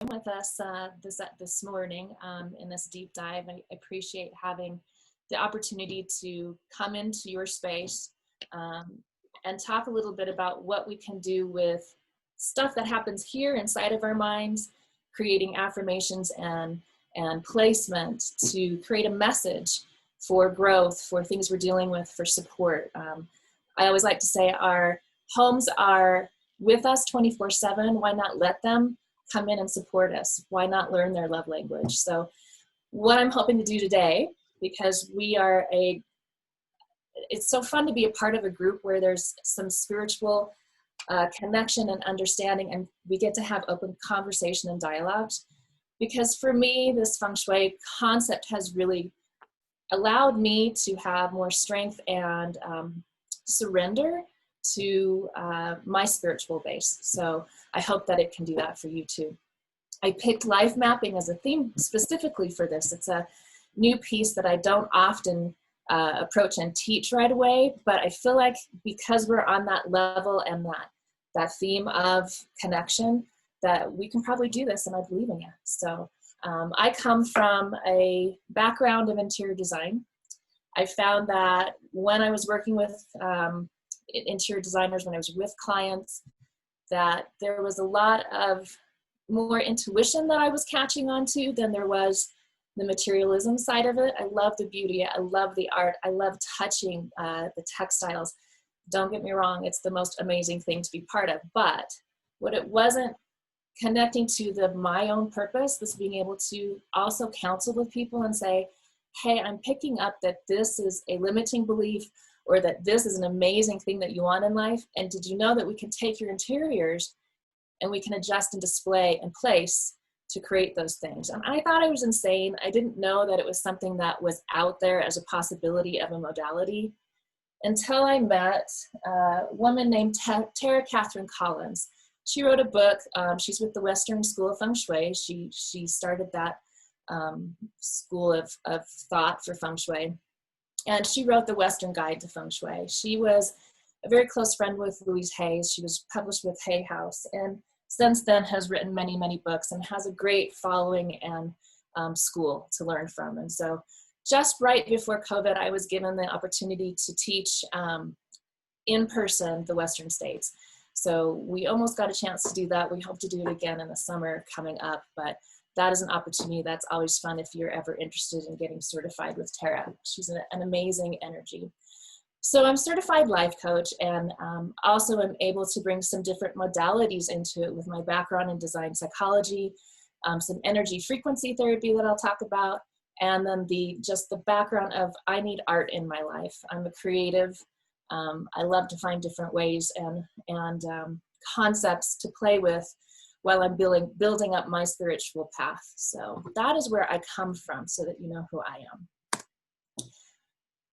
with us this morning in this deep dive. I appreciate having the opportunity to come into your space and talk a little bit about what we can do with stuff that happens here inside of our minds, creating affirmations and placement to create a message for growth, for things we're dealing with, for support. I always like to say our homes are with us 24/7. Why not let them come in and support us? Why not learn their love language? So what I'm hoping to do today, because it's so fun to be a part of a group where there's some spiritual connection and understanding, and we get to have open conversation and dialogues. Because for me, this Feng Shui concept has really allowed me to have more strength and surrender to my spiritual base. So I hope that it can do that for you too. I picked life mapping as a theme specifically for this. It's a new piece that I don't often approach and teach right away, but I feel like because we're on that level and that theme of connection, that we can probably do this, and I believe in you. So I come from a background of interior design. I found that when I was working with interior designers, when I was with clients, that there was a lot of more intuition that I was catching on to than there was the materialism side of it. I love the beauty. I love the art. I love touching the textiles. Don't get me wrong, it's the most amazing thing to be part of. But what it wasn't connecting to my own purpose was being able to also counsel with people and say, hey, I'm picking up that this is a limiting belief, or that this is an amazing thing that you want in life. And did you know that we can take your interiors and we can adjust and display and place to create those things? And I thought I was insane. I didn't know that it was something that was out there as a possibility of a modality until I met a woman named Tara Catherine Collins. She wrote a book. She's with the Western School of Feng Shui. She started that school of thought for Feng Shui. And she wrote the Western Guide to Feng Shui. She was a very close friend with Louise Hayes. She was published with Hay House, and since then has written many, many books and has a great following and school to learn from. And so just right before COVID, I was given the opportunity to teach in person the Western states. So we almost got a chance to do that. We hope to do it again in the summer coming up, but that is an opportunity that's always fun if you're ever interested in getting certified with Tara. She's an amazing energy. So I'm certified life coach, and also am able to bring some different modalities into it with my background in design psychology, some energy frequency therapy that I'll talk about, and then just the background of I need art in my life. I'm a creative. I love to find different ways and concepts to play with while I'm building up my spiritual path. So that is where I come from, so that you know who I am.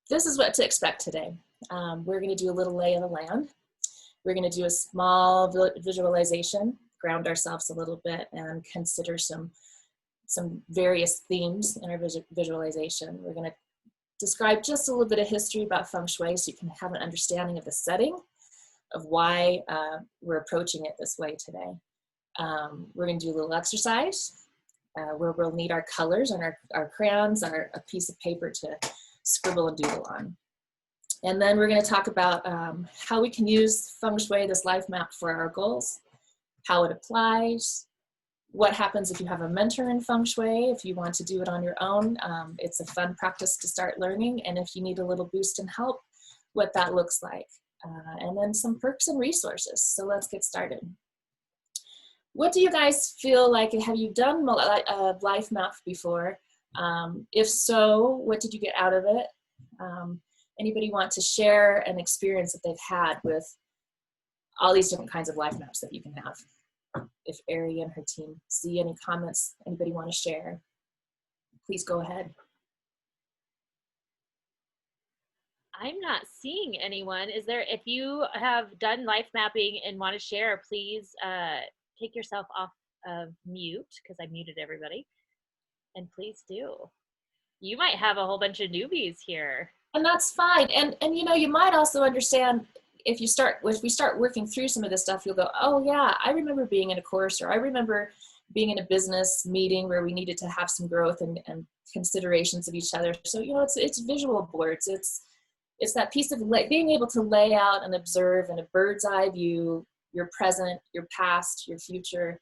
This is what to expect today. We're going to do a little lay of the land. We're going to do a small visualization, ground ourselves a little bit, and consider some various themes in our visualization. We're going to describe just a little bit of history about Feng Shui so you can have an understanding of the setting of why we're approaching it this way today. We're going to do a little exercise where we'll need our colors and our crayons, a piece of paper to scribble and doodle on. And then we're going to talk about how we can use Feng Shui, this life map, for our goals, how it applies, what happens if you have a mentor in Feng Shui, if you want to do it on your own. It's a fun practice to start learning, and if you need a little boost and help, what that looks like. And then some perks and resources. So let's get started. What do you guys feel like? Have you done a life map before? If so, what did you get out of it? Anybody want to share an experience that they've had with all these different kinds of life maps that you can have? If Ari and her team see any comments, anybody want to share, please go ahead. I'm not seeing anyone. If you have done life mapping and want to share, please take yourself off of mute, because I muted everybody. And please do. You might have a whole bunch of newbies here. And that's fine. And you know, you might also understand if we start working through some of this stuff, you'll go, oh yeah, I remember being in a course, or I remember being in a business meeting where we needed to have some growth and considerations of each other. So, it's visual boards. It's that piece of being able to lay out and observe in a bird's eye view your present, your past, your future,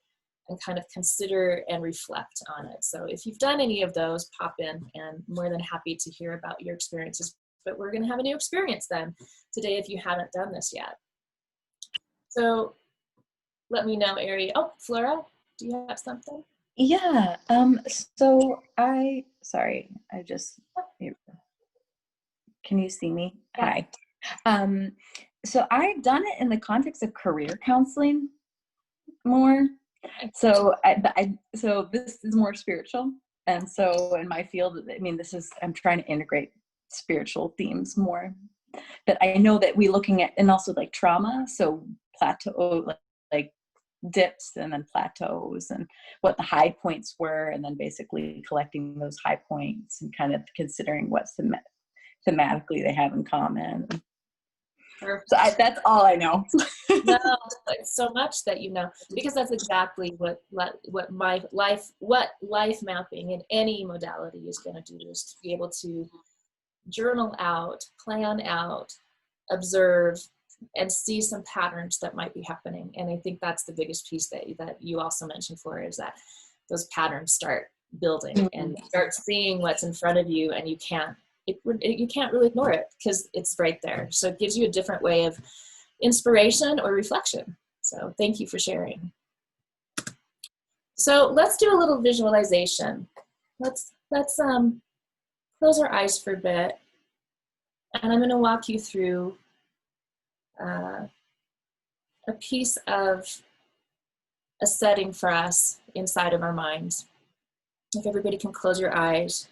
and kind of consider and reflect on it. So if you've done any of those, pop in, and more than happy to hear about your experiences. But we're going to have a new experience then today if you haven't done this yet. So let me know, Ari. Oh, Flora, do you have something? Yeah. Sorry, can you see me? Yeah. Hi. So I've done it in the context of career counseling more. So so this is more spiritual. And so in my field, I mean, I'm trying to integrate spiritual themes more. But I know that we're looking at, and also like trauma. So plateau, like dips and then plateaus, and what the high points were, and then basically collecting those high points and kind of considering what thematically they have in common. Perfect. So that's all I know. No, it's so much that you know, because that's exactly what life mapping in any modality is going to do, is to be able to journal out, plan out, observe, and see some patterns that might be happening. And I think that's the biggest piece that you also mentioned, Flora, is that those patterns start building and start seeing what's in front of you, and you can't really ignore it because it's right there. So it gives you a different way of inspiration or reflection. So thank you for sharing. So let's do a little visualization. Let's close our eyes for a bit, and I'm going to walk you through a piece of a setting for us inside of our minds. If everybody can close your eyes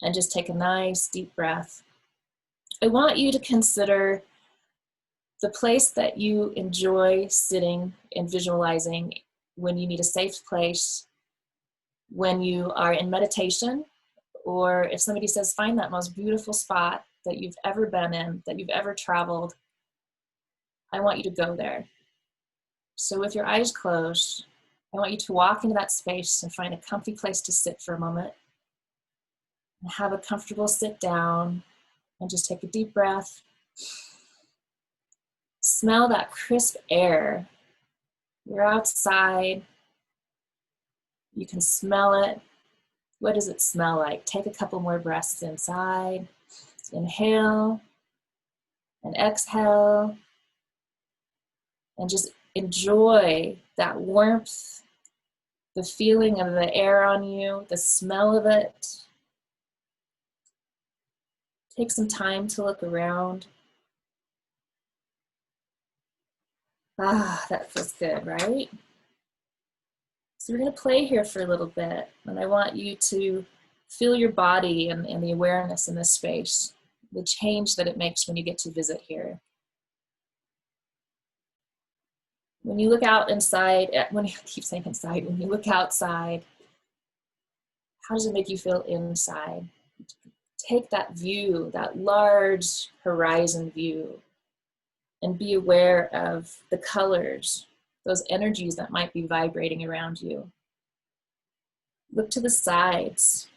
and just take a nice deep breath. I want you to consider the place that you enjoy sitting and visualizing when you need a safe place, when you are in meditation, or if somebody says, find that most beautiful spot that you've ever been in, that you've ever traveled, I want you to go there. So with your eyes closed, I want you to walk into that space and find a comfy place to sit for a moment. And have a comfortable sit down and just take a deep breath. Smell that crisp air. You're outside. You can smell it. What does it smell like? Take a couple more breaths inside. Inhale and exhale. And just enjoy that warmth, the feeling of the air on you, the smell of it. Take some time to look around. Ah, that feels good, right? So we're going to play here for a little bit, and I want you to feel your body and the awareness in this space, the change that it makes when you get to visit here. When you look out inside, when you look outside, how does it make you feel inside? Take that view, that large horizon view, and be aware of the colors, those energies that might be vibrating around you. Look to the sides.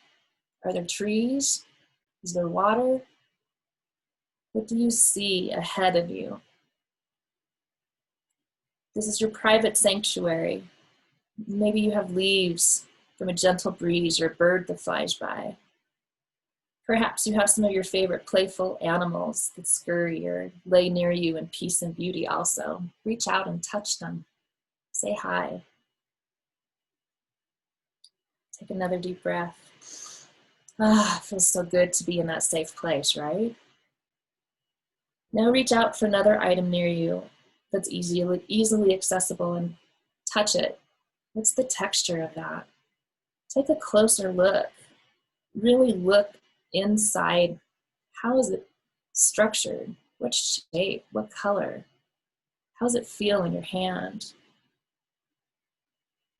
Are there trees? Is there water? What do you see ahead of you? This is your private sanctuary. Maybe you have leaves from a gentle breeze or a bird that flies by. Perhaps you have some of your favorite playful animals that scurry or lay near you in peace and beauty also. Reach out and touch them. Say hi. Take another deep breath. Ah, it feels so good to be in that safe place, right? Now reach out for another item near you that's easily accessible and touch it. What's the texture of that? Take a closer look. Really look inside. How is it structured? What shape? What color? How does it feel in your hand?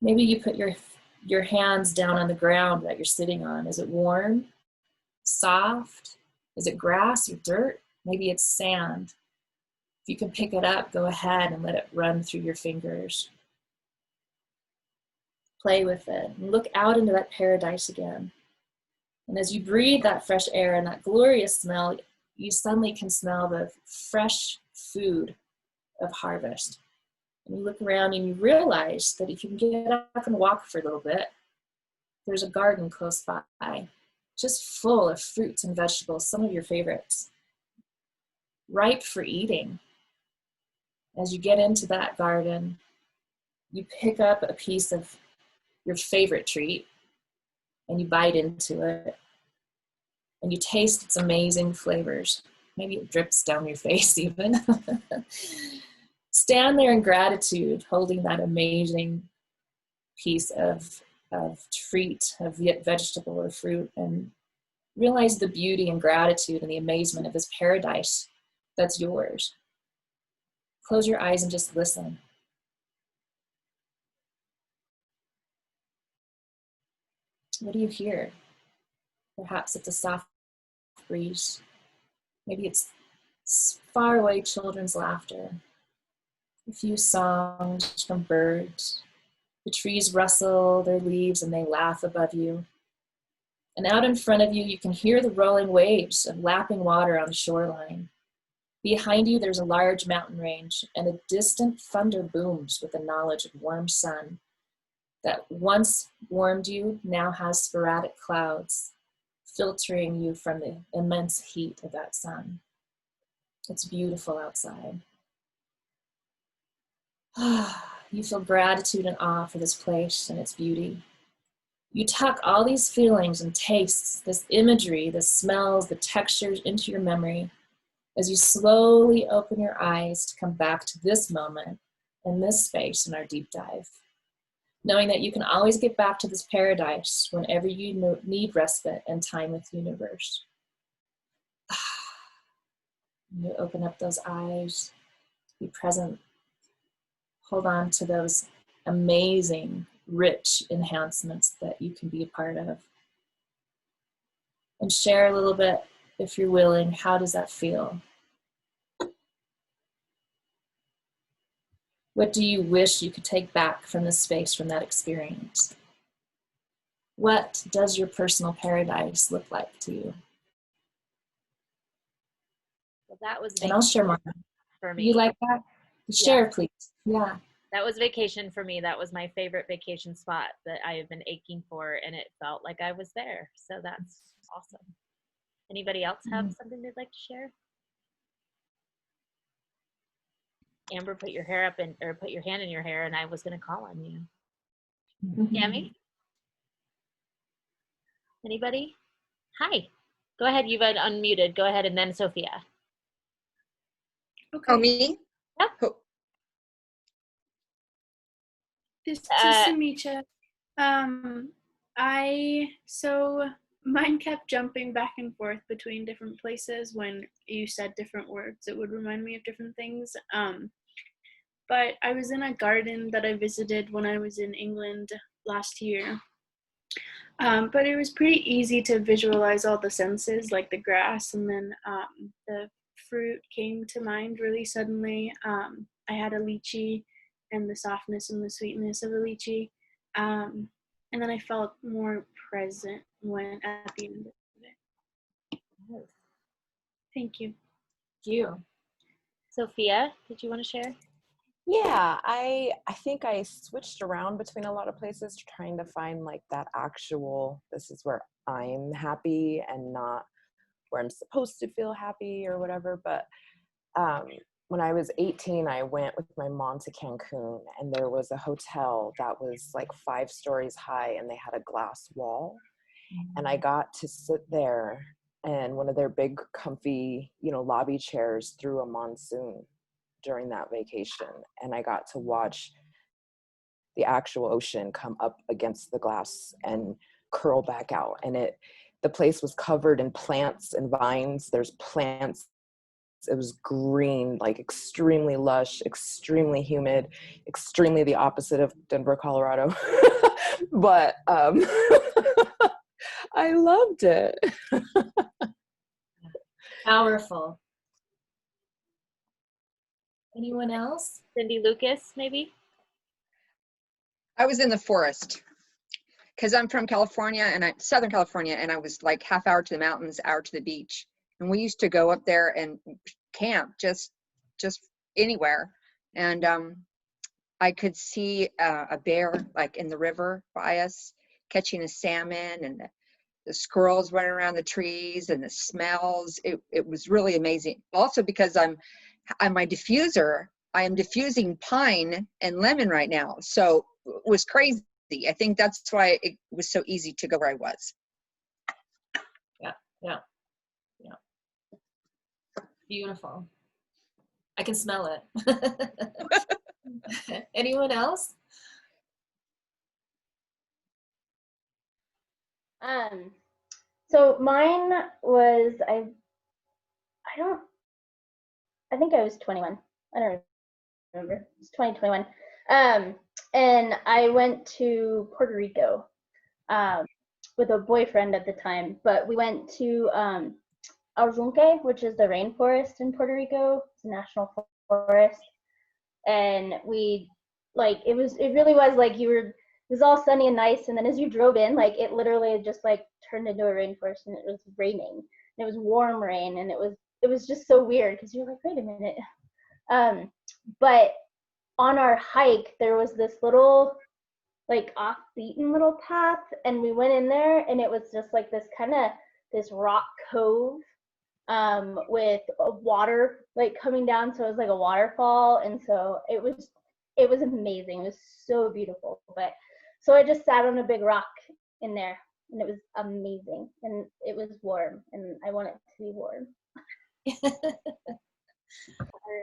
Maybe you put your hands down on the ground that you're sitting on. Is it warm? Soft? Is it grass or dirt? Maybe it's sand. If you can pick it up, go ahead and let it run through your fingers. Play with it and look out into that paradise again. And as you breathe that fresh air and that glorious smell, you suddenly can smell the fresh food of harvest. And you look around and you realize that if you can get up and walk for a little bit, there's a garden close by, just full of fruits and vegetables, some of your favorites, ripe for eating. As you get into that garden, you pick up a piece of your favorite treat and you bite into it and you taste its amazing flavors. Maybe it drips down your face even. Stand there in gratitude, holding that amazing piece of treat, of vegetable or fruit, and realize the beauty and gratitude and the amazement of this paradise that's yours. Close your eyes and just listen. What do you hear? Perhaps it's a soft breeze. Maybe it's far away children's laughter. A few songs from birds. The trees rustle their leaves and they laugh above you. And out in front of you, you can hear the rolling waves of lapping water on the shoreline. Behind you, there's a large mountain range, and a distant thunder booms with the knowledge of warm sun that once warmed you, now has sporadic clouds filtering you from the immense heat of that sun. It's beautiful outside. You feel gratitude and awe for this place and its beauty. You tuck all these feelings and tastes, this imagery, the smells, the textures into your memory as you slowly open your eyes to come back to this moment and this space in our deep dive. Knowing that you can always get back to this paradise whenever you need respite and time with the universe. You open up those eyes, be present, hold on to those amazing, rich enhancements that you can be a part of. And share a little bit, if you're willing, how does that feel? What do you wish you could take back from this space, from that experience? What does your personal paradise look like to you? Well, that was And I'll share more. For me. You like that? Share, please. Yeah. That was vacation for me. That was my favorite vacation spot that I have been aching for, and it felt like I was there. So that's awesome. Anybody else have something they'd like to share? Amber, put your hair up or put your hand in your hair, and I was going to call on you. Tammy? Anybody? Hi. Go ahead. You've been unmuted. Go ahead, and then Sophia. Okay. Oh, me? Yep. Oh. This is Samicha. Mine kept jumping back and forth between different places when you said different words. It would remind me of different things. But I was in a garden that I visited when I was in England last year. But it was pretty easy to visualize all the senses, like the grass, and then the fruit came to mind really suddenly. I had a lychee and the softness and the sweetness of a lychee. And then I felt more present when at the end of it. Thank you. Thank you. Sophia, did you want to share? Yeah, I think I switched around between a lot of places trying to find like that actual, this is where I'm happy and not where I'm supposed to feel happy or whatever. But when I was 18, I went with my mom to Cancun, and there was a hotel that was like 5 stories high, and they had a glass wall. And I got to sit there in one of their big comfy, lobby chairs through a monsoon during that vacation. And I got to watch the actual ocean come up against the glass and curl back out. And the place was covered in plants and vines. There's plants. It was green, like extremely lush, extremely humid, extremely the opposite of Denver, Colorado. But I loved it. Powerful. Anyone else? Cindy Lucas, maybe? I was in the forest. because I'm from California and Southern California, and I was like half hour to the mountains, hour to the beach. And we used to go up there and camp just anywhere. And I could see a bear like in the river by us catching a salmon, and the squirrels running around the trees and the smells. It was really amazing. Also because I'm my diffuser, I am diffusing pine and lemon right now. So it was crazy. I think that's why it was so easy to go where I was. Yeah. Beautiful. I can smell it. Anyone else? So mine was, I think I was 21. I don't remember. It's 2021. And I went to Puerto Rico with a boyfriend at the time, but we went to Alzunque, which is the rainforest in Puerto Rico. It's a national forest. And we, like, it really was like it was all sunny and nice, and then as you drove in, like, it literally just like turned into a rainforest, and it was raining, and it was warm rain, and it was just so weird because you're like, wait a minute. But on our hike there was this little like off-beaten little path, and we went in there, and it was just like this rock cove with water like coming down, so it was like a waterfall, and so it was amazing. It was so beautiful. But so I just sat on a big rock in there, and it was amazing, and it was warm, and I want it to be warm.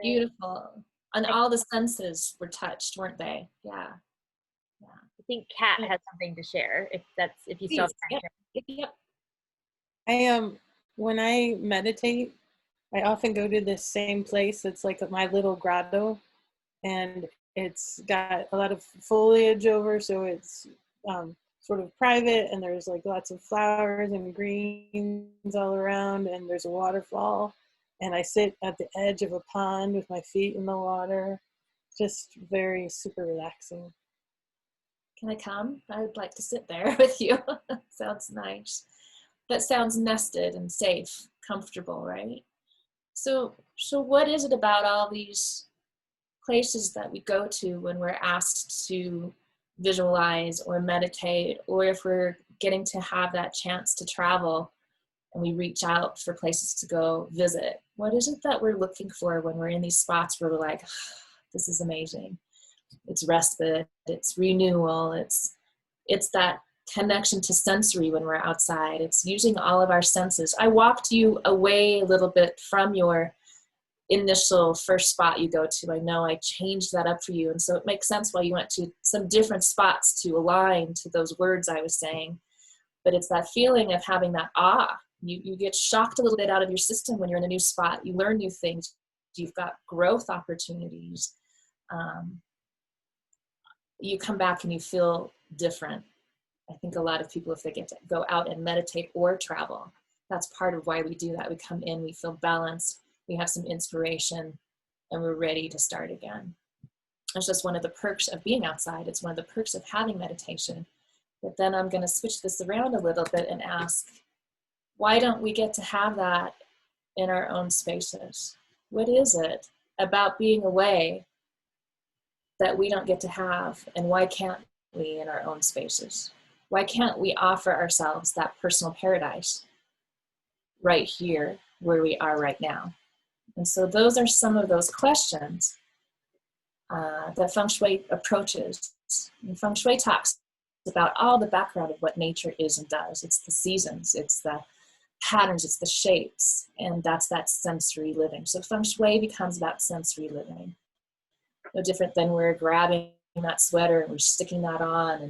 Beautiful. And all the senses were touched, weren't they? Yeah. I think Kat has something to share, if you still have time. Yep. I when I meditate, I often go to this same place. It's like my little grotto, and it's got a lot of foliage over, so it's sort of private, and there's like lots of flowers and greens all around, and there's a waterfall, and I sit at the edge of a pond with my feet in the water. Just very super relaxing. Can I come? I would like to sit there with you. Sounds nice. That sounds nested and safe, comfortable, right? So what is it about all these places that we go to when we're asked to visualize or meditate, or if we're getting to have that chance to travel and we reach out for places to go visit? What is it that we're looking for when we're in these spots where we're like, this is amazing? It's respite, it's renewal, it's that connection to sensory when we're outside. It's using all of our senses. I walked you away a little bit from your initial first spot you go to. I know I changed that up for you, and so it makes sense why you went to some different spots to align to those words I was saying. But it's that feeling of having that awe. You get shocked a little bit out of your system when you're in a new spot. You learn new things. You've got growth opportunities. You come back and you feel different. I think a lot of people, if they get to go out and meditate or travel, that's part of why we do that. We come in, we feel balanced, we have some inspiration, and we're ready to start again. It's just one of the perks of being outside. It's one of the perks of having meditation. But then I'm going to switch this around a little bit and ask, why don't we get to have that in our own spaces? What is it about being away that we don't get to have, and why can't we in our own spaces? Why can't we offer ourselves that personal paradise right here where we are right now? And so those are some of those questions that Feng Shui approaches. And Feng Shui talks about all the background of what nature is and does. It's the seasons, it's the patterns, it's the shapes, and that's that sensory living. So Feng Shui becomes about sensory living. No different than we're grabbing that sweater and we're sticking that on,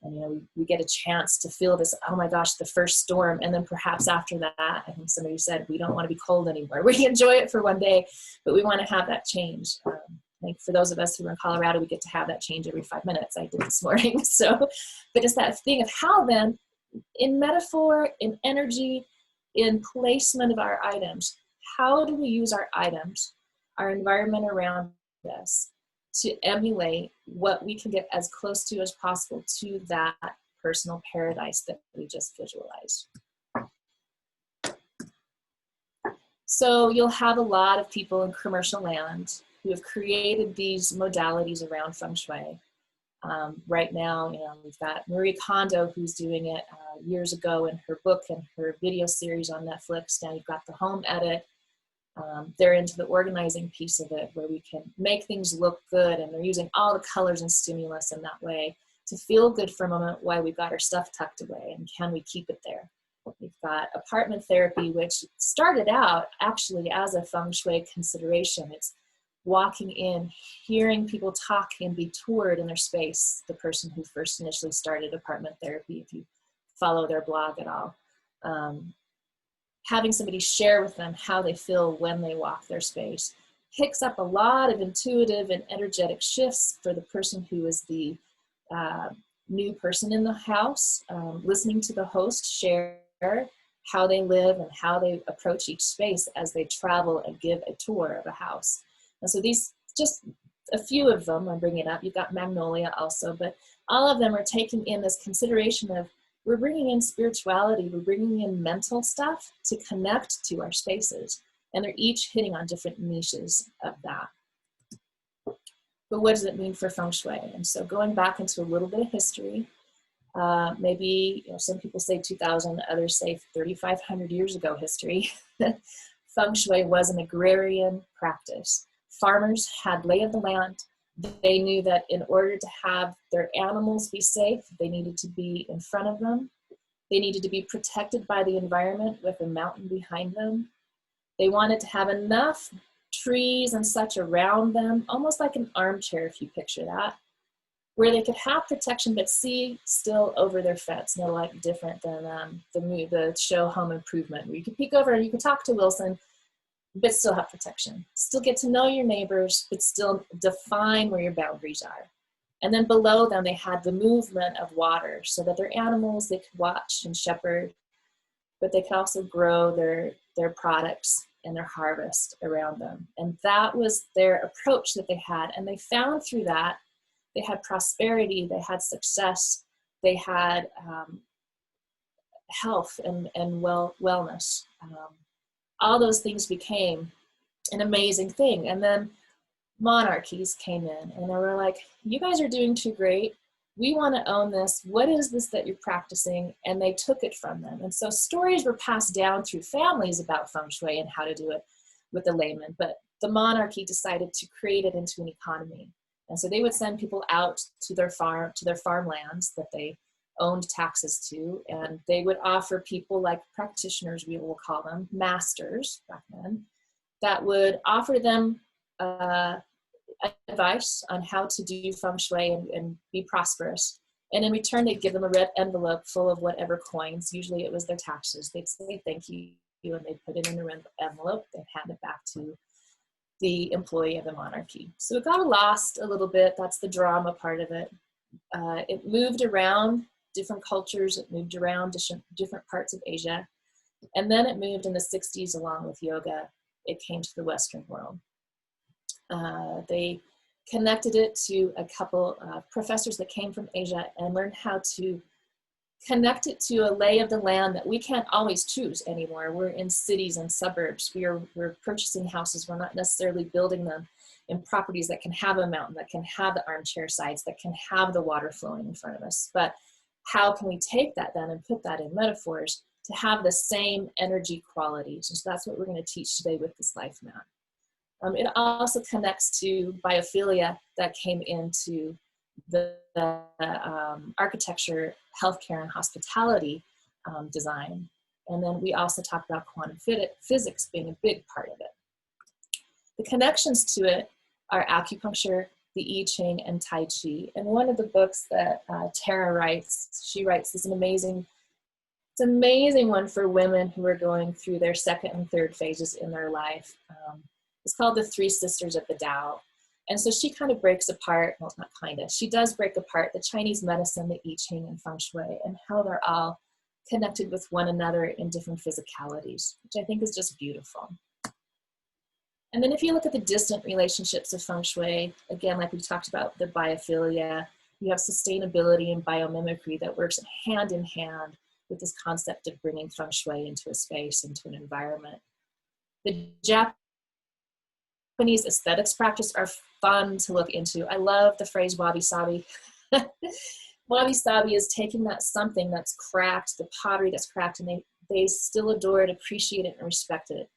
and you know, we get a chance to feel this, oh my gosh, the first storm, and then perhaps after that, I think somebody said, we don't want to be cold anymore. We enjoy it for one day, but we want to have that change. I think for those of us who are in Colorado, we get to have that change every 5 minutes. I did this morning. So, but it's that thing of how then, in metaphor, in energy, in placement of our items, how do we use our items, our environment around us, to emulate what we can get as close to as possible to that personal paradise that we just visualized. So you'll have a lot of people in commercial land who have created these modalities around Feng Shui. Right now, we've got Marie Kondo, who's doing it years ago in her book and her video series on Netflix. Now you've got the home edit. They're into the organizing piece of it, where we can make things look good, and they're using all the colors and stimulus in that way to feel good for a moment while we've got our stuff tucked away, and can we keep it there? We've got apartment therapy, which started out actually as a Feng Shui consideration. It's walking in, hearing people talk and be toured in their space, the person who first initially started apartment therapy, if you follow their blog at all. Having somebody share with them how they feel when they walk their space picks up a lot of intuitive and energetic shifts for the person who is the new person in the house, listening to the host share how they live and how they approach each space as they travel and give a tour of a house. And so these, just a few of them I'm bringing up. You've got Magnolia also, but all of them are taking in this consideration of, we're bringing in spirituality, we're bringing in mental stuff to connect to our spaces. And they're each hitting on different niches of that. But what does it mean for Feng Shui? And so going back into a little bit of history, maybe some people say 2,000, others say 3,500 years ago history. Feng Shui was an agrarian practice. Farmers had lay of the land. They knew that in order to have their animals be safe, they needed to be in front of them. They needed to be protected by the environment with a mountain behind them. They wanted to have enough trees and such around them, almost like an armchair, if you picture that, where they could have protection but see still over their fence. No, like different than the show Home Improvement, where you could peek over and you could talk to Wilson, but still have protection. Still get to know your neighbors, but still define where your boundaries are. And then below them, they had the movement of water so that their animals, they could watch and shepherd, but they could also grow their products and their harvest around them. And that was their approach that they had. And they found through that, they had prosperity, they had success, they had health and wellness. All those things became an amazing thing. And then monarchies came in and they were like, you guys are doing too great. We want to own this. What is this that you're practicing? And they took it from them. And so stories were passed down through families about Feng Shui and how to do it with the layman. But the monarchy decided to create it into an economy. And so they would send people out to their farmlands that they owned taxes to, and they would offer people like practitioners, we will call them, masters back then, that would offer them advice on how to do Feng Shui and be prosperous. And in return, they'd give them a red envelope full of whatever coins. Usually it was their taxes. They'd say thank you, and they'd put it in the red envelope and hand it back to the employee of the monarchy. So it got lost a little bit. That's the drama part of it. It moved around different cultures. It moved around different parts of Asia. And then it moved in the 60s along with yoga. It came to the Western world. They connected it to a couple of professors that came from Asia and learned how to connect it to a lay of the land that we can't always choose anymore. We're in cities and suburbs. We're purchasing houses. We're not necessarily building them in properties that can have a mountain, that can have the armchair sides, that can have the water flowing in front of us. But how can we take that then and put that in metaphors to have the same energy qualities? And so that's what we're going to teach today with this life map. It also connects to biophilia that came into the architecture, healthcare, and hospitality design. And then we also talk about quantum physics being a big part of it. The connections to it are acupuncture, the I Ching, and Tai Chi. And one of the books that Tara writes, she writes this amazing one for women who are going through their second and third phases in their life. It's called The Three Sisters of the Tao. And so she kind of breaks apart, well, not kind of, she does break apart the Chinese medicine, the I Ching, and Feng Shui, and how they're all connected with one another in different physicalities, which I think is just beautiful. And then if you look at the distant relationships of Feng Shui, again, like we talked about the biophilia, You have sustainability and biomimicry that works hand in hand with this concept of bringing Feng Shui into a space, into an environment. The Japanese aesthetics practice are fun to look into. I love the phrase wabi-sabi. Wabi-sabi is taking that something that's cracked, the pottery that's cracked, and they still adore it, appreciate it, and respect it.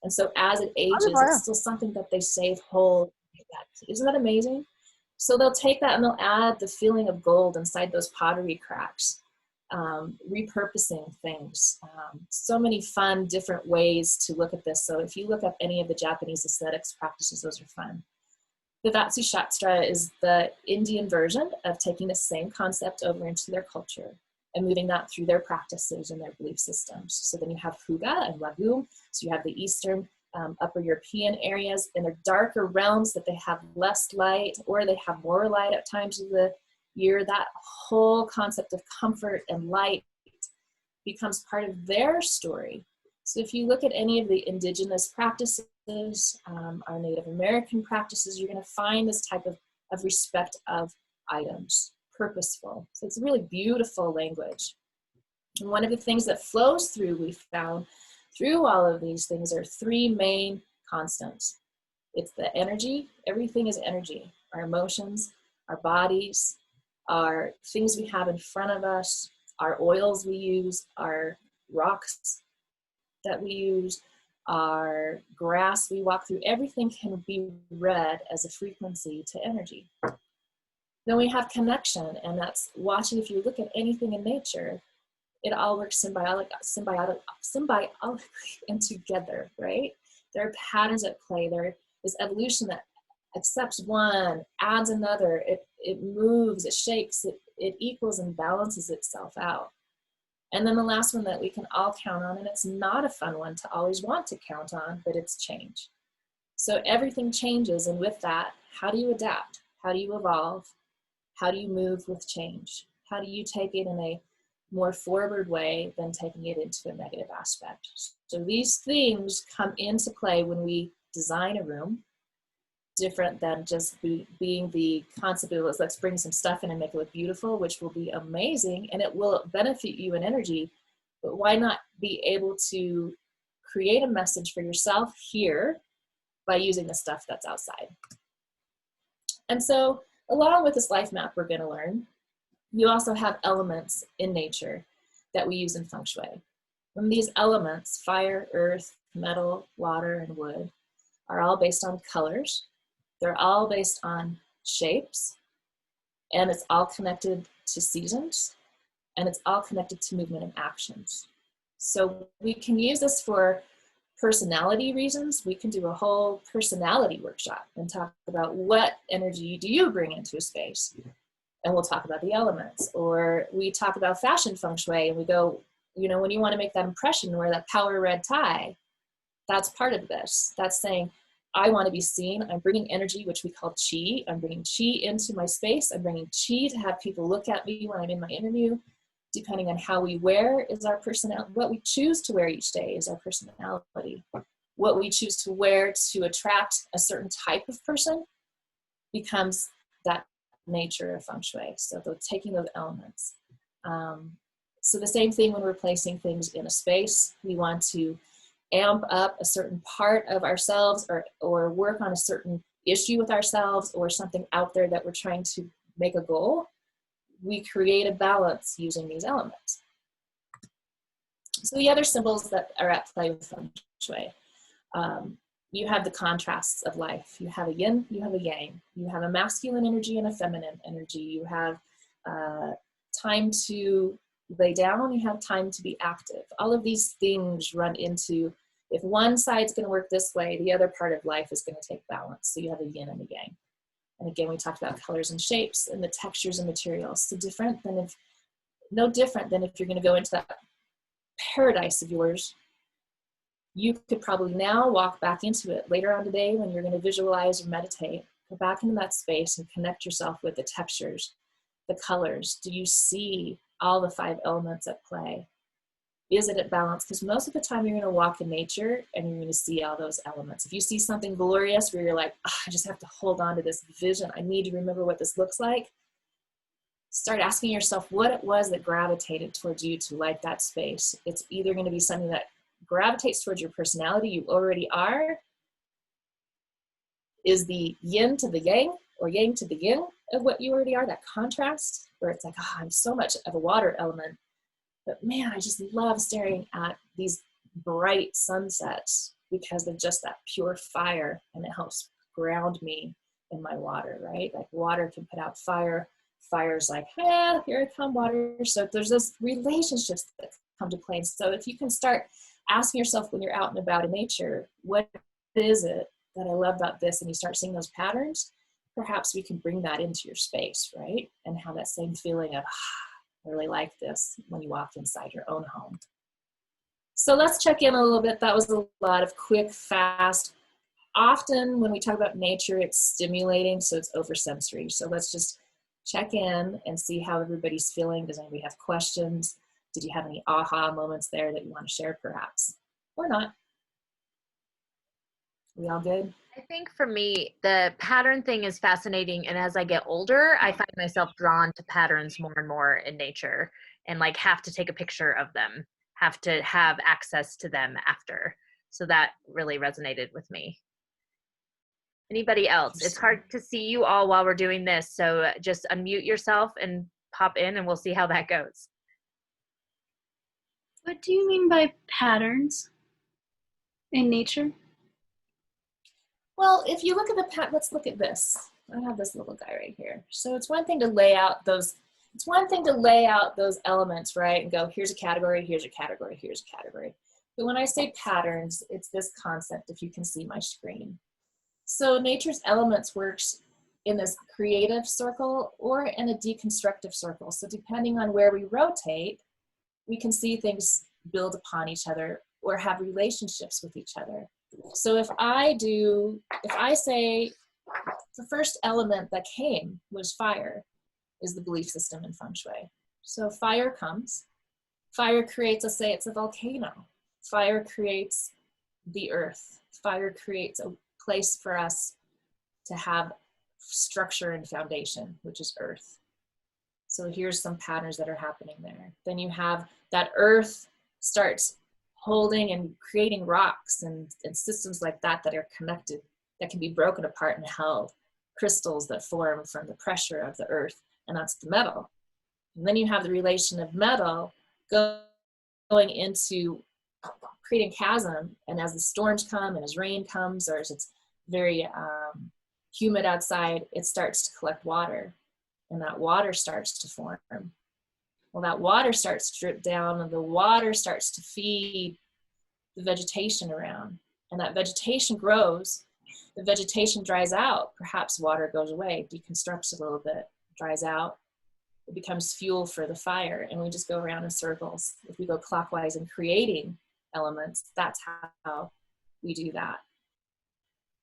And so as it ages, it's still something that they save whole. Isn't that amazing? So they'll take that and they'll add the feeling of gold inside those pottery cracks, repurposing things. So many fun, different ways to look at this. So if you look up any of the Japanese aesthetics practices, those are fun. The Vatsu Shastra is the Indian version of taking the same concept over into their culture and moving that through their practices and their belief systems. So then you have Huga and Wagum. So you have the Eastern, Upper European areas, and they're darker realms that they have less light, or they have more light at times of the year. That whole concept of comfort and light becomes part of their story. So if you look at any of the indigenous practices, our Native American practices, you're going to find this type of respect of items, purposeful. So it's a really beautiful language. And one of the things that flows through, we found, through all of these things are three main constants. It's the energy. Everything is energy. Our emotions, our bodies, our things we have in front of us, our oils we use, our rocks that we use, our grass we walk through. Everything can be read as a frequency to energy. Then we have connection, and that's watching. If you look at anything in nature, it all works symbiotically and together, right? There are patterns at play. There is evolution that accepts one, adds another. It moves, it shakes, it equals and balances itself out. And then the last one that we can all count on, and it's not a fun one to always want to count on, but it's change. So everything changes, and with that, how do you adapt? How do you evolve? How do you move with change? How do you take it in a more forward way than taking it into a negative aspect? So these things come into play when we design a room, different than just being the concept of let's bring some stuff in and make it look beautiful, which will be amazing and it will benefit you in energy. But why not be able to create a message for yourself here by using the stuff that's outside? And so along with this life map we're going to learn, you also have elements in nature that we use in Feng Shui. And these elements, fire, earth, metal, water, and wood, are all based on colors. They're all based on shapes, and it's all connected to seasons, and it's all connected to movement and actions. So we can use this for personality reasons. We can do a whole personality workshop and talk about what energy do you bring into a space. And we'll talk about the elements. Or we talk about fashion Feng Shui and we go, you know, when you want to make that impression, wear that power red tie, that's part of this. That's saying, I want to be seen. I'm bringing energy, which we call chi. I'm bringing chi into my space. I'm bringing chi to have people look at me when I'm in my interview. Depending on how we wear is our personality. What we choose to wear each day is our personality. What we choose to wear to attract a certain type of person becomes that nature of Feng Shui. So they're taking those elements. So the same thing when we're placing things in a space, we want to amp up a certain part of ourselves or work on a certain issue with ourselves or something out there that we're trying to make a goal. We create a balance using these elements. So the other symbols that are at play with Feng Shui, you have the contrasts of life. You have a yin, you have a yang. You have a masculine energy and a feminine energy. You have time to lay down, you have time to be active. All of these things run into, if one side's going to work this way, the other part of life is going to take balance. So you have a yin and a yang. And again, we talked about colors and shapes and the textures and materials. So no different than if you're going to go into that paradise of yours. You could probably now walk back into it later on today when you're going to visualize or meditate. Go back into that space and connect yourself with the textures, the colors. Do you see all the 5 elements at play? Is it at balance? Because most of the time you're going to walk in nature and you're going to see all those elements. If you see something glorious where you're like, oh, I just have to hold on to this vision. I need to remember what this looks like. start asking yourself what it was that gravitated towards you to like that space. It's either going to be something that gravitates towards your personality you already are, is the yin to the yang or yang to the yin of what you already are, that contrast where it's like, oh, I'm so much of a water element, but man, I just love staring at these bright sunsets because of just that pure fire, and it helps ground me in my water, right? Like water can put out fire. Fire's like, yeah, here I come, water. So there's those relationships that come to play. So if you can start asking yourself when you're out and about in nature, what is it that I love about this? And you start seeing those patterns, perhaps we can bring that into your space, right? And have that same feeling of, I really like this when you walk inside your own home. So let's check in a little bit. That was a lot of quick, fast. Often when we talk about nature, it's stimulating, so it's oversensory. So let's just check in and see how everybody's feeling. Does anybody have questions? Did you have any aha moments there that you want to share perhaps? Or not? We all good? I think for me, the pattern thing is fascinating. And as I get older, I find myself drawn to patterns more and more in nature, and like have to take a picture of them, have to have access to them after. So that really resonated with me. Anybody else? It's hard to see you all while we're doing this. So just unmute yourself and pop in and we'll see how that goes. What do you mean by patterns in nature? Well, if you look at the let's look at this. I have this little guy right here. So it's one thing to lay out those, elements, right? And go, here's a category, here's a category, here's a category. But when I say patterns, it's this concept, if you can see my screen. So nature's elements works in this creative circle or in a deconstructive circle. So depending on where we rotate, we can see things build upon each other or have relationships with each other. So if I say the first element that came was fire, is the belief system in Feng Shui. So fire comes, fire creates, let's say it's a volcano. Fire creates the earth. Fire creates a place for us to have structure and foundation, which is earth. So here's some patterns that are happening there. Then you have that earth starts holding and creating rocks and systems like that that are connected, that can be broken apart and held. Crystals that form from the pressure of the earth, and that's the metal. And then you have the relation of metal going into creating chasm, and as the storms come and as rain comes, or as it's very humid outside, it starts to collect water, and that water starts to form. Well, that water starts to drip down, and the water starts to feed the vegetation around, and that vegetation grows. The vegetation dries out, perhaps water goes away, deconstructs a little bit, dries out, it becomes fuel for the fire, and we just go around in circles. If we go clockwise in creating elements, that's how we do that.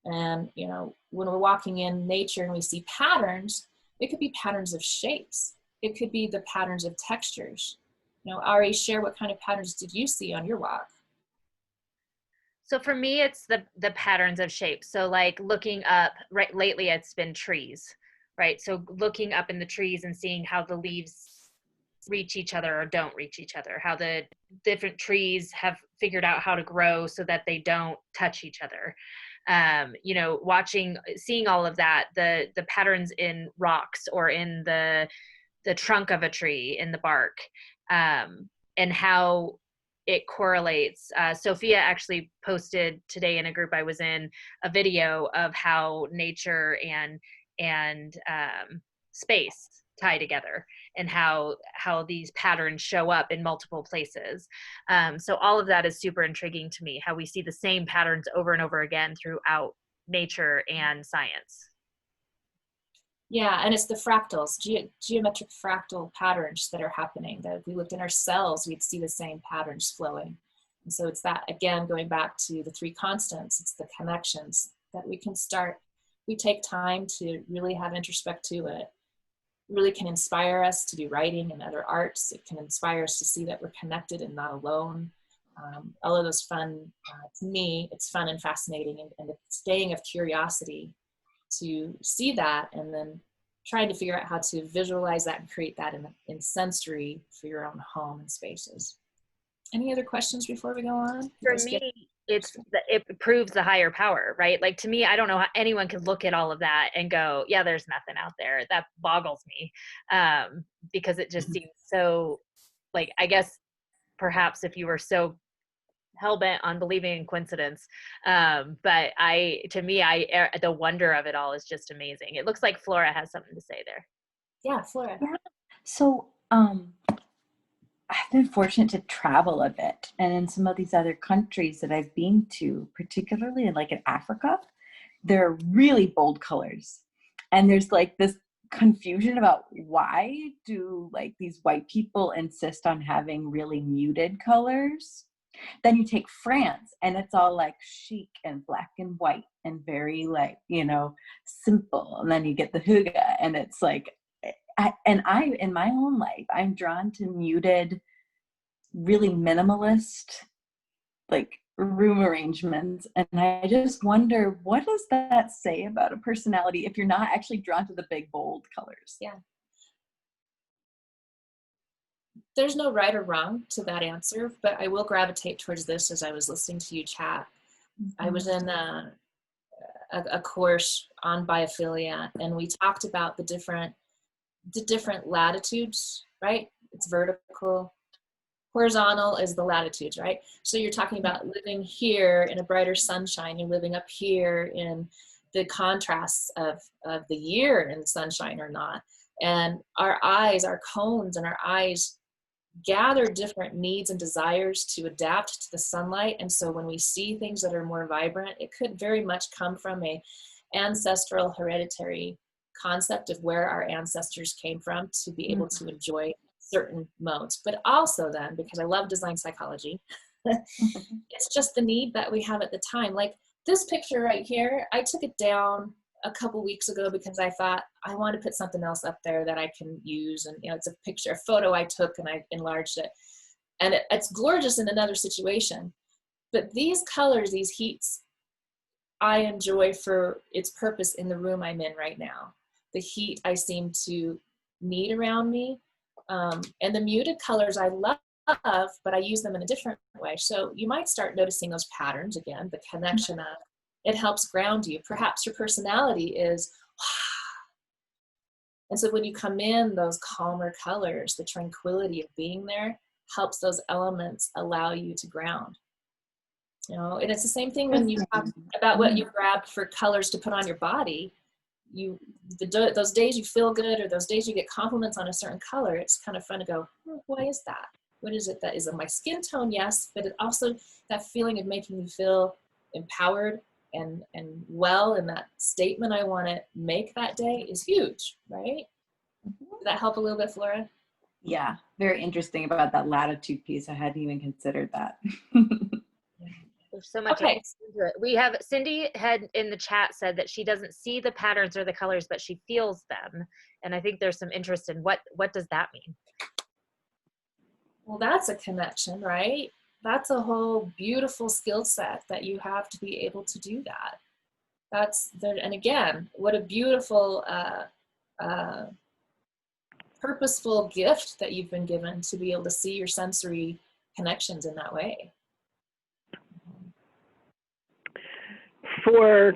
And you know, when we're walking in nature and we see patterns, it could be patterns of shapes. It could be the patterns of textures. You know, Ari, share what kind of patterns did you see on your walk? So for me, it's the patterns of shapes. So like looking up, right, lately it's been trees, right? So looking up in the trees and seeing how the leaves reach each other or don't reach each other, how the different trees have figured out how to grow so that they don't touch each other. You know, seeing all of that, the patterns in rocks or in the trunk of a tree, in the bark, and how it correlates. Sophia actually posted today in a group I was in a video of how nature and space tie together, and how these patterns show up in multiple places. So all of that is super intriguing to me, how we see the same patterns over and over again throughout nature and science. Yeah, and it's the fractals, geometric fractal patterns that are happening, that if we looked in our cells, we'd see the same patterns flowing. And so it's that, again, going back to the three constants, it's the connections that we can start. We take time to really have introspect to it. It really can inspire us to do writing and other arts. It can inspire us to see that we're connected and not alone. All of those fun, to me, it's fun and fascinating, and the staying of curiosity to see that, and then trying to figure out how to visualize that and create that in sensory for your own home and spaces. Any other questions before we go on? For me, it proves the higher power, right? Like, to me, I don't know how anyone can look at all of that and go, yeah, there's nothing out there. That boggles me, because it just seems so, like, I guess perhaps if you were so hell-bent on believing in coincidence, but to me, the wonder of it all is just amazing. It looks like Flora has something to say there. Yeah, Flora. Yeah. So I've been fortunate to travel a bit, and in some of these other countries that I've been to, particularly in Africa, there are really bold colors, and there's like this confusion about why do like these white people insist on having really muted colors. Then you take France, and it's all like chic and black and white and very like, you know, simple. And then you get the hygge, and it's like, in my own life, I'm drawn to muted, really minimalist, like room arrangements. And I just wonder, what does that say about a personality if you're not actually drawn to the big, bold colors? Yeah. There's no right or wrong to that answer, but I will gravitate towards this as I was listening to you chat. I was in a course on biophilia, and we talked about the different latitudes, right? It's vertical. Horizontal is the latitudes, right? So you're talking about living here in a brighter sunshine. You're living up here in the contrasts of the year in sunshine or not. And our eyes, our cones and our eyes gather different needs and desires to adapt to the sunlight. And so when we see things that are more vibrant, it could very much come from a ancestral hereditary concept of where our ancestors came from to be able to enjoy certain modes. But also then, because I love design psychology, it's just the need that we have at the time. Like this picture right here, I took it down a couple weeks ago because I thought I want to put something else up there that I can use. And, you know, it's a picture, a photo I took, and I enlarged it. And it's gorgeous in another situation. But these colors, these heats, I enjoy for its purpose in the room I'm in right now. The heat I seem to need around me. And the muted colors I love, but I use them in a different way. So you might start noticing those patterns again, the connection of it helps ground you. Perhaps your personality is, and so when you come in, those calmer colors, the tranquility of being there helps those elements allow you to ground. You know, and it's the same thing when you talk about what you grabbed for colors to put on your body. Those days you feel good, or those days you get compliments on a certain color, it's kind of fun to go, why is that? What is it that is it my skin tone? Yes, but it also, that feeling of making me feel empowered and well in that statement I want to make that day is huge, right? Did that help a little bit, Flora? Yeah, very interesting about that latitude piece. I hadn't even considered that. There's so much into it. We have Cindy had in the chat said that she doesn't see the patterns or the colors, but she feels them. And I think there's some interest in what does that mean? Well, that's a connection, right? That's a whole beautiful skill set that you have to be able to do that. That's there, and again, what a beautiful, purposeful gift that you've been given to be able to see your sensory connections in that way. For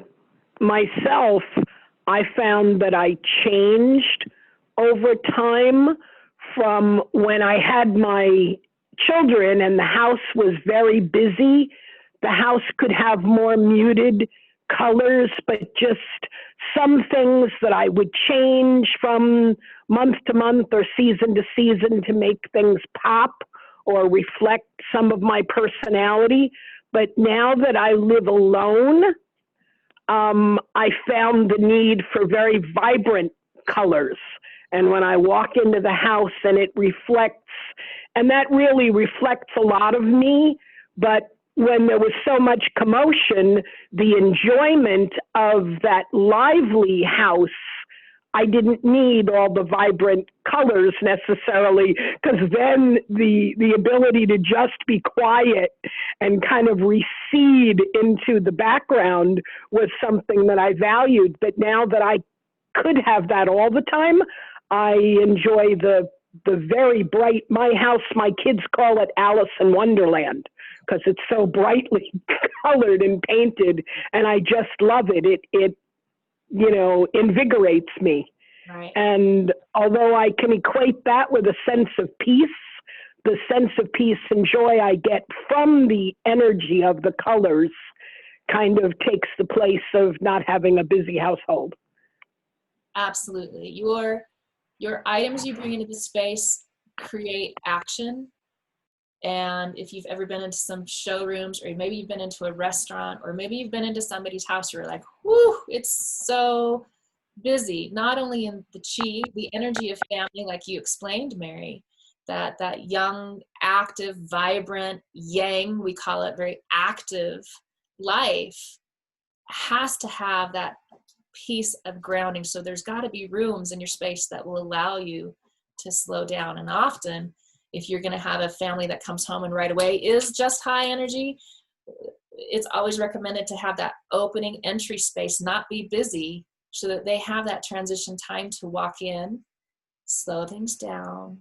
myself, I found that I changed over time from when I had my children and the house was very busy. The house could have more muted colors, but just some things that I would change from month to month or season to season to make things pop or reflect some of my personality. But now that I live alone, I found the need for very vibrant colors. And when I walk into the house and it reflects, and that really reflects a lot of me, but when there was so much commotion, the enjoyment of that lively house, I didn't need all the vibrant colors necessarily, because then the ability to just be quiet and kind of recede into the background was something that I valued. But now that I could have that all the time. I enjoy the very bright, my house, my kids call it Alice in Wonderland because it's so brightly colored and painted, and I just love it. It you know, invigorates me. Right. And although I can equate that with a sense of peace, the sense of peace and joy I get from the energy of the colors kind of takes the place of not having a busy household. Absolutely. Your items you bring into the space create action. And if you've ever been into some showrooms, or maybe you've been into a restaurant, or maybe you've been into somebody's house, you're like, whoo, it's so busy. Not only in the chi, the energy of family, like you explained, Mary, that young, active, vibrant, yang, we call it, very active life has to have that piece of grounding. So there's got to be rooms in your space that will allow you to slow down. And often, if you're going to have a family that comes home and right away is just high energy, it's always recommended to have that opening entry space not be busy, so that they have that transition time to walk in, slow things down,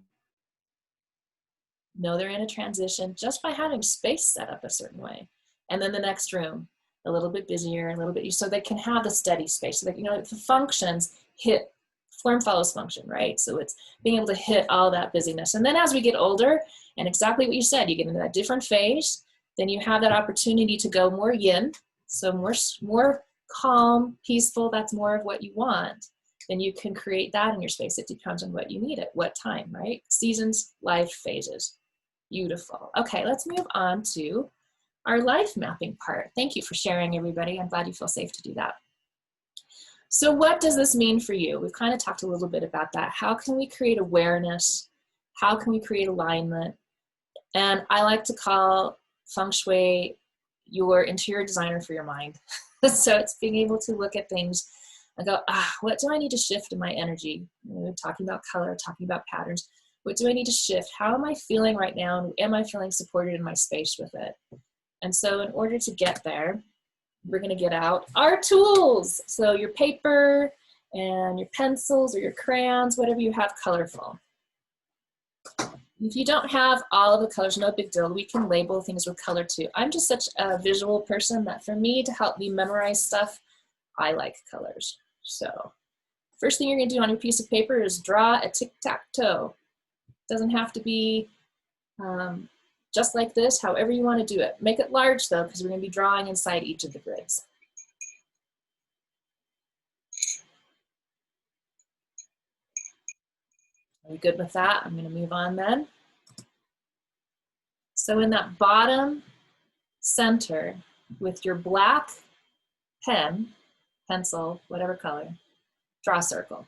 know they're in a transition just by having space set up a certain way. And then the next room, a little bit busier, a little bit, so they can have the steady space, so that, you know, the functions hit, form follows function, right? So it's being able to hit all that busyness. And then as we get older, and exactly what you said, you get into that different phase, then you have that opportunity to go more yin, so more calm, peaceful, that's more of what you want. Then you can create that in your space. It depends on what you need at what time, right? Seasons, life phases. Beautiful. Okay, let's move on to our life mapping part. Thank you for sharing, everybody. I'm glad you feel safe to do that. So what does this mean for you? We've kind of talked a little bit about that. How can we create awareness? How can we create alignment? And I like to call Feng Shui your interior designer for your mind. So it's being able to look at things and go, what do I need to shift in my energy? You know, talking about color, talking about patterns. What do I need to shift? How am I feeling right now? And am I feeling supported in my space with it? And so in order to get there, we're going to get out our tools. So your paper and your pencils or your crayons, whatever you have colorful. If you don't have all of the colors, no big deal. We can label things with color too. I'm just such a visual person that for me to help me memorize stuff, I like colors. So first thing you're going to do on your piece of paper is draw a tic-tac-toe. Doesn't have to be just like this, however you want to do it. Make it large though, because we're going to be drawing inside each of the grids. Are we good with that? I'm going to move on then. So in that bottom center, with your black pen, pencil, whatever color, draw a circle.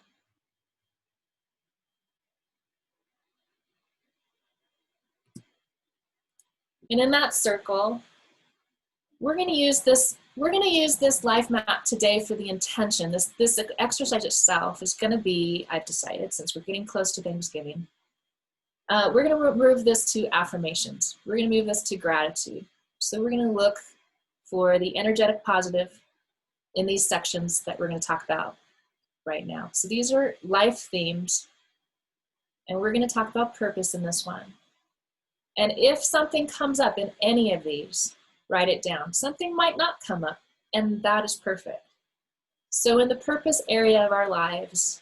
And in that circle, we're going to use this life map today for the intention. This exercise itself is going to be, I've decided, since we're getting close to Thanksgiving, we're going to move this to affirmations. We're going to move this to gratitude. So we're going to look for the energetic positive in these sections that we're going to talk about right now. So these are life themes, and we're going to talk about purpose in this one. And if something comes up in any of these, write it down. Something might not come up, and that is perfect. So in the purpose area of our lives,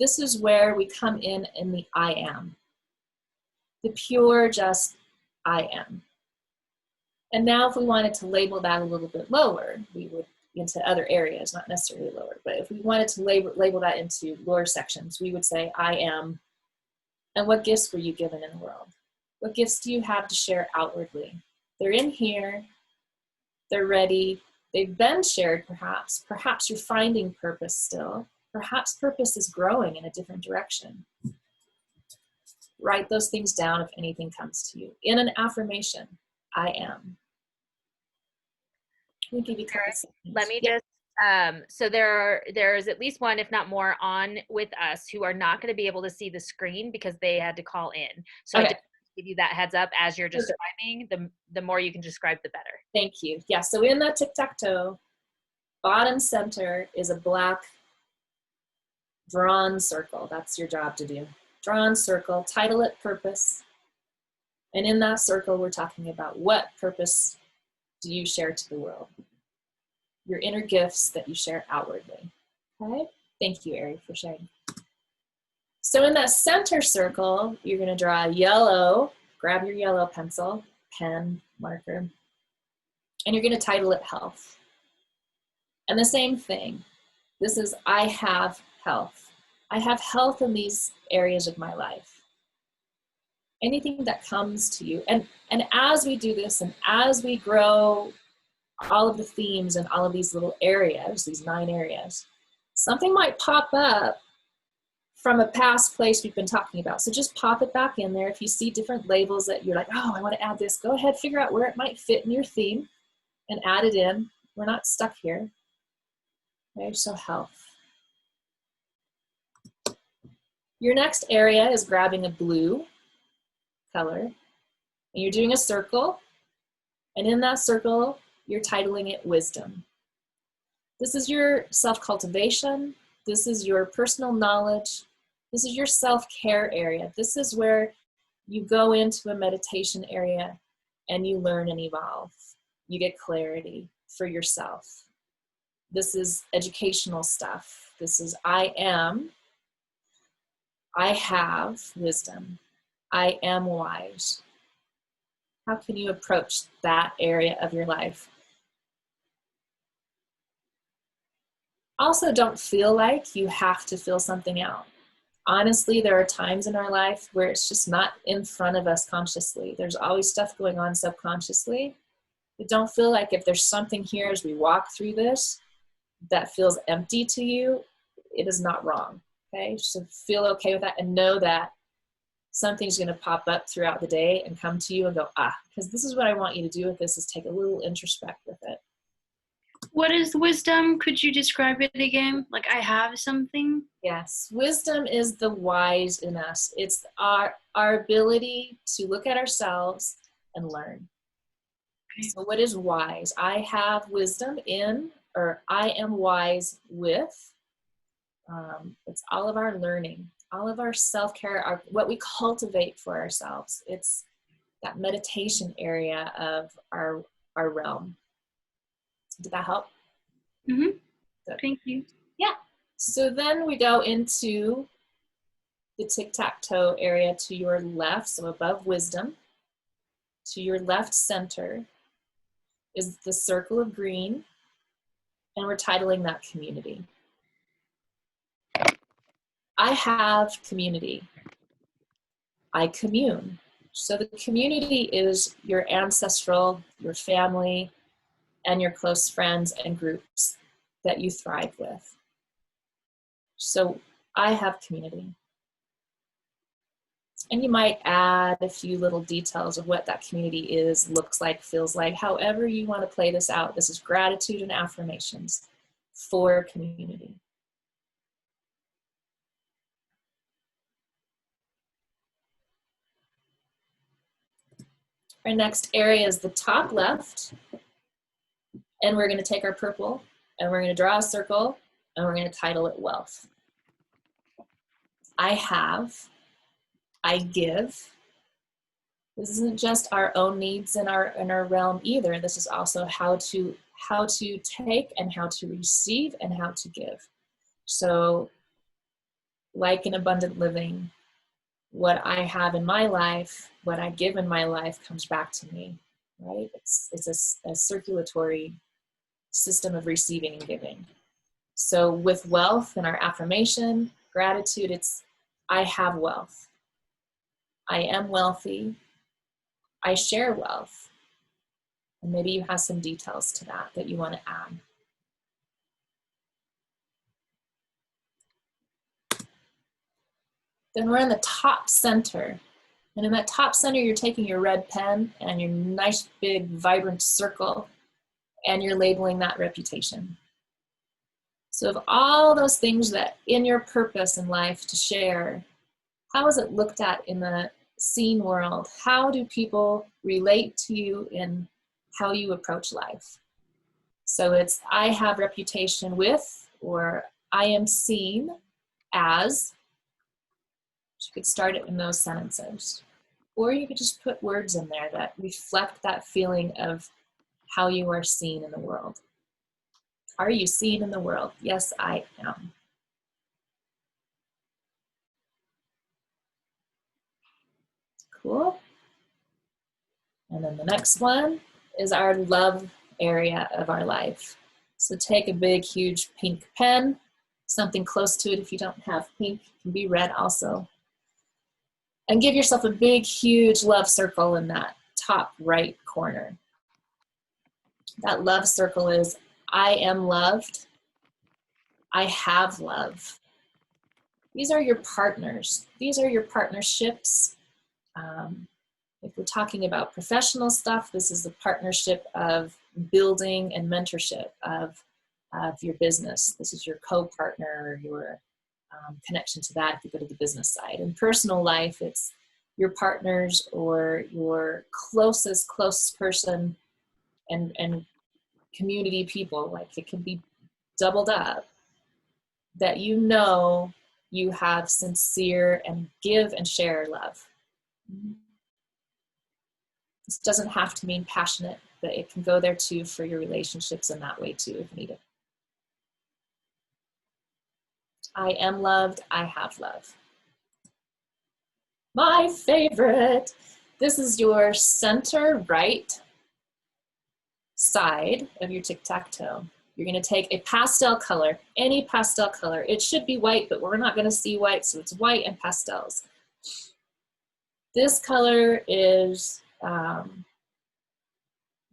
this is where we come in the I am. The pure, just I am. And now if we wanted to label that a little bit lower, we would into other areas, not necessarily lower, but if we wanted to label that into lower sections, we would say I am, and what gifts were you given in the world? What gifts do you have to share outwardly? They're in here, they're ready, they've been shared perhaps. Perhaps you're finding purpose still. Perhaps purpose is growing in a different direction. Write those things down if anything comes to you. In an affirmation, I am. Let me give you a couple seconds. Let me just, so there's at least one, if not more, on with us who are not going to be able to see the screen because they had to call in. So okay. I just give you that heads up as you're describing. The more you can describe, the better. Thank you. Yeah, so in that tic-tac-toe, bottom center is a black drawn circle. That's your job to do. Drawn circle, title it purpose. And in that circle, we're talking about what purpose do you share to the world? Your inner gifts that you share outwardly. Okay? Thank you, Ari, for sharing. So in that center circle, you're going to draw a yellow, grab your yellow pencil, pen, marker, and you're going to title it health. And the same thing. This is I have health. I have health in these areas of my life. Anything that comes to you. And as we do this and as we grow all of the themes and all of these little areas, these 9 areas, something might pop up from a past place we've been talking about. So just pop it back in there. If you see different labels that you're like, oh, I want to add this, go ahead, figure out where it might fit in your theme and add it in. We're not stuck here. Okay, so health. Your next area is grabbing a blue color, and you're doing a circle, and in that circle, you're titling it wisdom. This is your self-cultivation. This is your personal knowledge. This is your self-care area. This is where you go into a meditation area and you learn and evolve. You get clarity for yourself. This is educational stuff. This is I have wisdom. I am wise. How can you approach that area of your life? Also, don't feel like you have to fill something out. Honestly, there are times in our life where it's just not in front of us consciously. There's always stuff going on subconsciously. But don't feel like if there's something here as we walk through this that feels empty to you, it is not wrong. Okay, so feel okay with that and know that something's going to pop up throughout the day and come to you and go, because this is what I want you to do with this, is take a little introspect with it. What is wisdom? Could you describe it again? Like I have something? Yes, wisdom is the wise in us. It's our ability to look at ourselves and learn. Okay. So what is wise? I have wisdom in, or I am wise with. It's all of our learning, all of our self-care, what we cultivate for ourselves. It's that meditation area of our realm. Did that help? Mm-hmm. Good. Thank you. Yeah. So then we go into the tic-tac-toe area to your left, so above wisdom. To your left center is the circle of green, and we're titling that community. I have community. I commune. So the community is your ancestral, your family, and your close friends and groups that you thrive with. So I have community. And you might add a few little details of what that community is, looks like, feels like, however you want to play this out. This is gratitude and affirmations for community. Our next area is the top left. And we're going to take our purple and we're going to draw a circle and we're going to title it wealth. I have, I give. This isn't just our own needs in our realm either. This is also how to take and how to receive and how to give. So like in abundant living, what I have in my life, what I give in my life comes back to me, right? It's a circulatory system of receiving and giving. So with wealth and our affirmation, gratitude, it's I have wealth. I am wealthy. I share wealth. And maybe you have some details to that you want to add. Then we're in the top center. And in that top center, you're taking your red pen and your nice big vibrant circle and you're labeling that reputation. So of all those things that in your purpose in life to share, how is it looked at in the seen world? How do people relate to you in how you approach life? So it's I have reputation with, or I am seen as. You could start it in those sentences. Or you could just put words in there that reflect that feeling of how you are seen in the world. Are you seen in the world? Yes, I am. Cool. And then the next one is our love area of our life. So take a big, huge pink pen, something close to it if you don't have pink, it can be red also. And give yourself a big, huge love circle in that top right corner. That love circle is, I am loved. I have love. These are your partners. These are your partnerships. If we're talking about professional stuff, this is the partnership of building and mentorship of your business. This is your co-partner, your connection to that if you go to the business side. In personal life, it's your partners or your closest person and community people. Like it can be doubled up, that you know you have sincere and give and share love. This doesn't have to mean passionate, but it can go there too for your relationships in that way too if needed. I am loved, I have love. My favorite, this is your center right side of your tic-tac-toe. You're going to take a pastel color, any pastel color. It should be white, but we're not going to see white, so it's white and pastels. This color is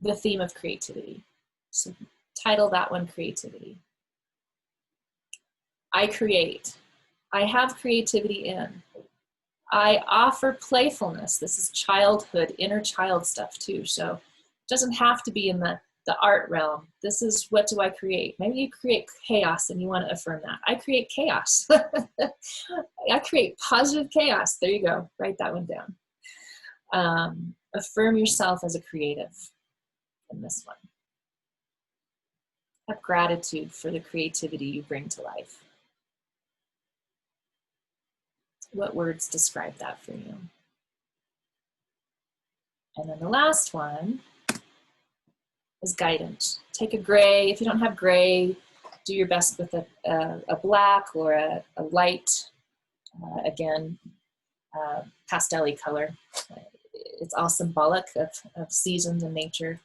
the theme of creativity. So title that one creativity. I create. I have creativity in. I offer playfulness. This is childhood, inner child stuff too. So it doesn't have to be in the art realm. This is, what do I create? Maybe you create chaos and you want to affirm that. I create chaos. I create positive chaos. There you go. Write that one down. Affirm yourself as a creative in this one. Have gratitude for the creativity you bring to life. What words describe that for you? And then the last one is guidance. Take a gray. If you don't have gray, do your best with a black or a light, pastel-y color. It's all symbolic of seasons and nature.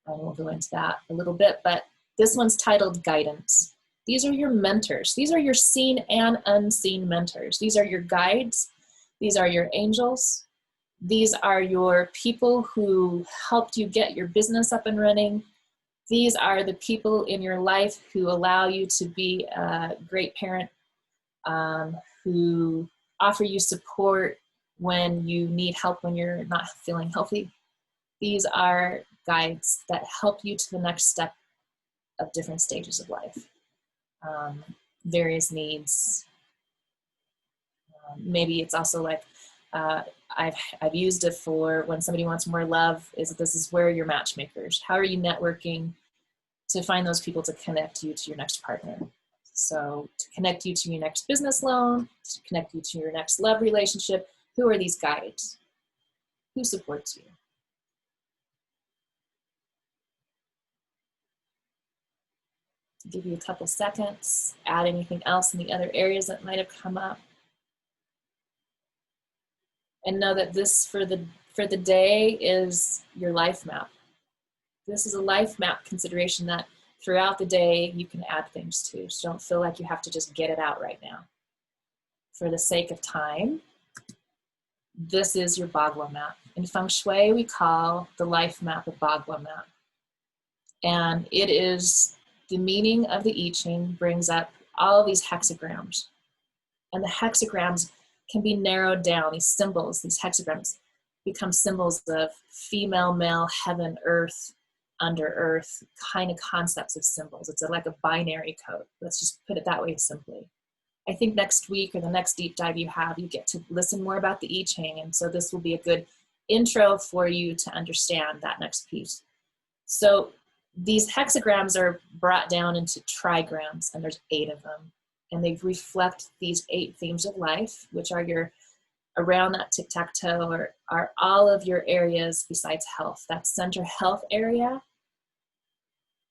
And we'll go into that a little bit, but this one's titled Guidance. These are your mentors. These are your seen and unseen mentors. These are your guides. These are your angels. These are your people who helped you get your business up and running. These are the people in your life who allow you to be a great parent, who offer you support when you need help when you're not feeling healthy. These are guides that help you to the next step of different stages of life. Various needs. Maybe it's also like, I've used it for when somebody wants more love, this is where you're matchmakers. How are you networking to find those people to connect you to your next partner? So to connect you to your next business loan, to connect you to your next love relationship, who are these guides? Who supports you? Give you a couple seconds, add anything else in the other areas that might have come up. And know that this for the day is your life map. This is a life map consideration that throughout the day you can add things to. So don't feel like you have to just get it out right now. For the sake of time, this is your Bagua map. In Feng Shui, we call the life map a Bagua map. And it is the meaning of the I Ching brings up all these hexagrams. And the hexagrams can be narrowed down. These symbols, these hexagrams, become symbols of female, male, heaven, earth, under earth, kind of concepts of symbols. It's like a binary code. Let's just put it that way simply. I think next week or the next deep dive you get to listen more about the I Ching. And so this will be a good intro for you to understand that next piece. So these hexagrams are brought down into trigrams, and there's 8 of them. and they reflect these 8 themes of life, which are around that tic-tac-toe, or are all of your areas besides health. That center health area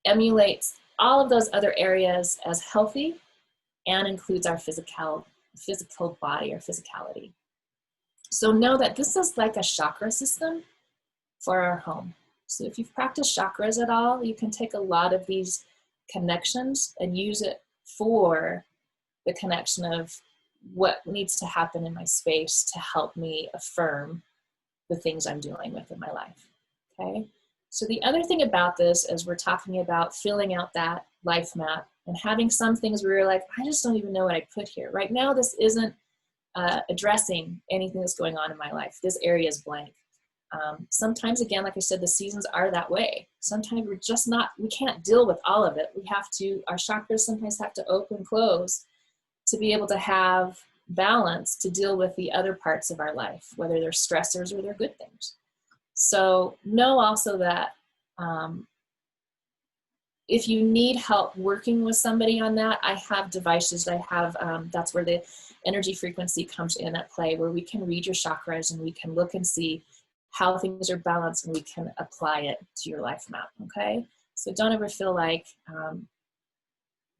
emulates all of those other areas as healthy and includes our physical body or physicality. So know that this is like a chakra system for our home. So if you've practiced chakras at all, you can take a lot of these connections and use it for the connection of what needs to happen in my space to help me affirm the things I'm dealing with in my life. Okay. So the other thing about this is we're talking about filling out that life map and having some things where you're like, I just don't even know what I put here. Right now, this isn't addressing anything that's going on in my life. This area is blank. Sometimes, again, like I said, the seasons are that way. Sometimes we're just not, we can't deal with all of it. We have to, our chakras sometimes have to open, close to be able to have balance to deal with the other parts of our life, whether they're stressors or they're good things. So know also that if you need help working with somebody on that, I have devices. I have, that's where the energy frequency comes in at play, where we can read your chakras and we can look and see how things are balanced and we can apply it to your life map, okay? So don't ever feel like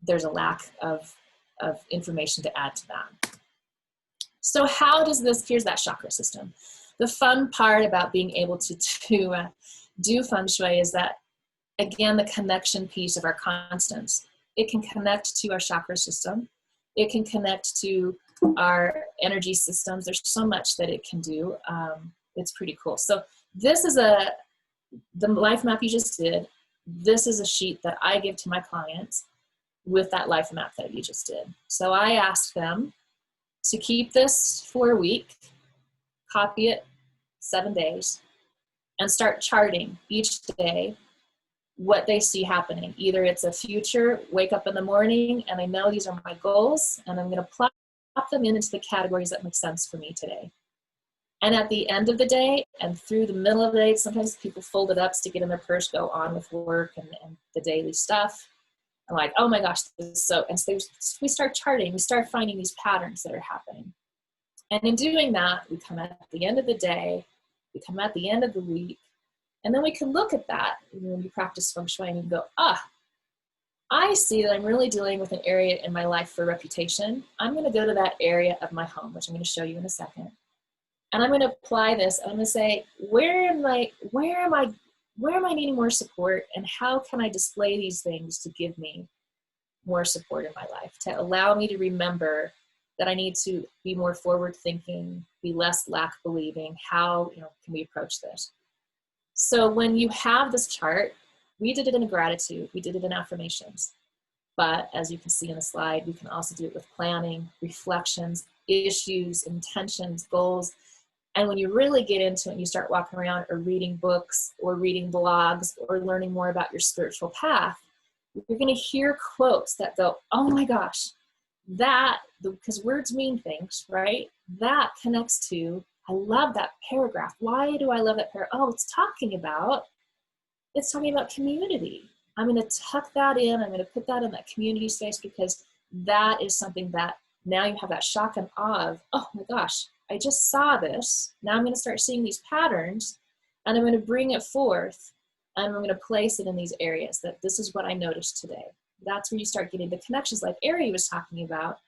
there's a lack of information to add to that. So how does this, here's that chakra system. The fun part about being able to do Feng Shui is that, again, the connection piece of our constants. It can connect to our chakra system. It can connect to our energy systems. There's so much that it can do. It's pretty cool. So this is the life map you just did. This is a sheet that I give to my clients with that life map that you just did. So I ask them to keep this for a week, copy it 7 days, and start charting each day what they see happening. Either it's a future, wake up in the morning and I know these are my goals and I'm going to plop them into the categories that make sense for me today. And at the end of the day and through the middle of the day, sometimes people fold it up, stick it in their purse, go on with work and the daily stuff. I'm like, oh my gosh, this is so, and so we start charting, we start finding these patterns that are happening. And in doing that, we come at the end of the day, we come at the end of the week, and then we can look at that when you practice Feng Shui and you go, I see that I'm really dealing with an area in my life for reputation. I'm going to go to that area of my home, which I'm going to show you in a second. And I'm going to apply this. I'm going to say, where am I needing more support, and how can I display these things to give me more support in my life, to allow me to remember that I need to be more forward thinking, be less lack believing. How can we approach this? So when you have this chart, we did it in gratitude, we did it in affirmations. But as you can see in the slide, we can also do it with planning, reflections, issues, intentions, goals. And when you really get into it and you start walking around or reading books or reading blogs or learning more about your spiritual path, you're going to hear quotes that go, oh my gosh, because words mean things, right? That connects to, I love that paragraph. Why do I love that paragraph? Oh, it's talking about community. I'm going to tuck that in. I'm going to put that in that community space because that is something that now you have that shock and awe of, oh my gosh, I just saw this. Now I'm going to start seeing these patterns and I'm going to bring it forth and I'm going to place it in these areas that this is what I noticed today. That's where you start getting the connections like Ari was talking about,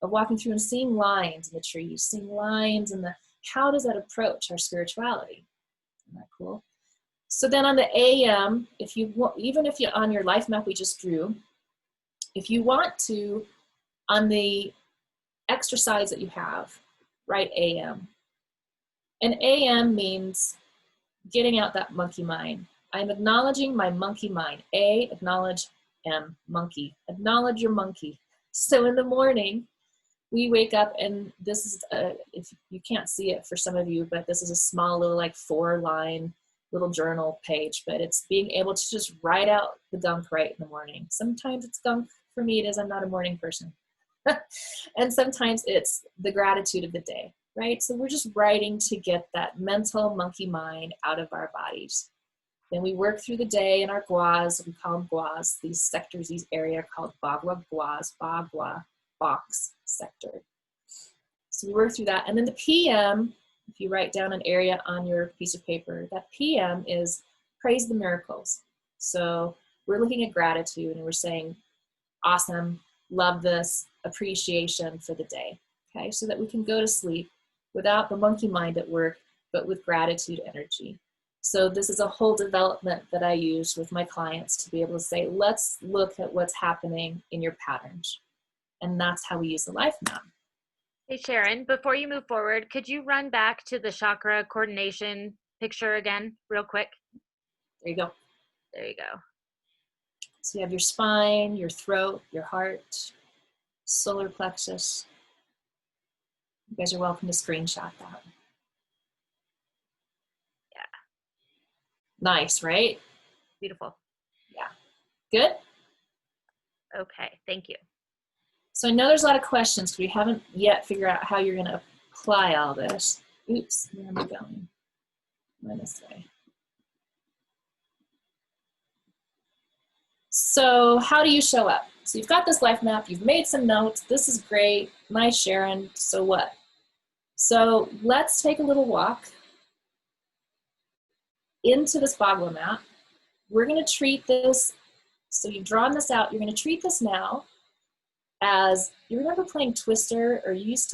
of walking through and seeing lines in the trees, seeing lines in how does that approach our spirituality? Isn't that cool? So then on the AM, even if you on your life map we just drew, if you want to, on the exercise that you have, write AM. And AM means getting out that monkey mind. I'm acknowledging my monkey mind. A, acknowledge, M, monkey. Acknowledge your monkey. So in the morning, we wake up and this is, if you can't see it for some of you, but this is a small little 4-line little journal page, but it's being able to just write out the gunk right in the morning. Sometimes it's gunk. For me, it is. I'm not a morning person. And sometimes it's the gratitude of the day, right? So we're just writing to get that mental monkey mind out of our bodies. Then we work through the day in our guas. We call them guas, these sectors, these areas called bagua guas, bagua. box sector. So we work through that. And then the PM, if you write down an area on your piece of paper, that PM is praise the miracles. So we're looking at gratitude and we're saying, awesome, love this, appreciation for the day. Okay, so that we can go to sleep without the monkey mind at work, but with gratitude energy. So this is a whole development that I use with my clients to be able to say, let's look at what's happening in your patterns. And that's how we use the life map. Hey, Sharon, before you move forward, could you run back to the chakra coordination picture again, real quick? There you go. There you go. So you have your spine, your throat, your heart, solar plexus. You guys are welcome to screenshot that. Yeah. Nice, right? Beautiful. Yeah. Good? Okay, thank you. So I know there's a lot of questions because we haven't yet figured out how you're going to apply all this. Oops, where am I going? This way. So how do you show up? So you've got this life map, you've made some notes, this is great, nice Sharon, so what? So let's take a little walk into this Bagua map. We're going to treat this, so you've drawn this out, you're going to treat this now as, you remember playing Twister, or you used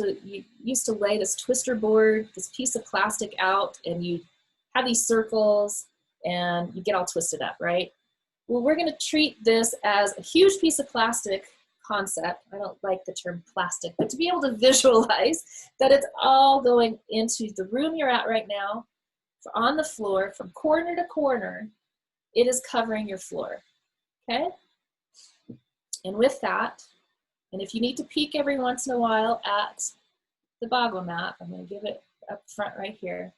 to lay this Twister board, this piece of plastic out, and you have these circles, and you get all twisted up, right? Well, we're going to treat this as a huge piece of plastic concept. I don't like the term plastic, but to be able to visualize that it's all going into the room you're at right now, on the floor, from corner to corner, it is covering your floor, okay? And with that, and if you need to peek every once in a while at the Bagua map, I'm going to give it up front right here.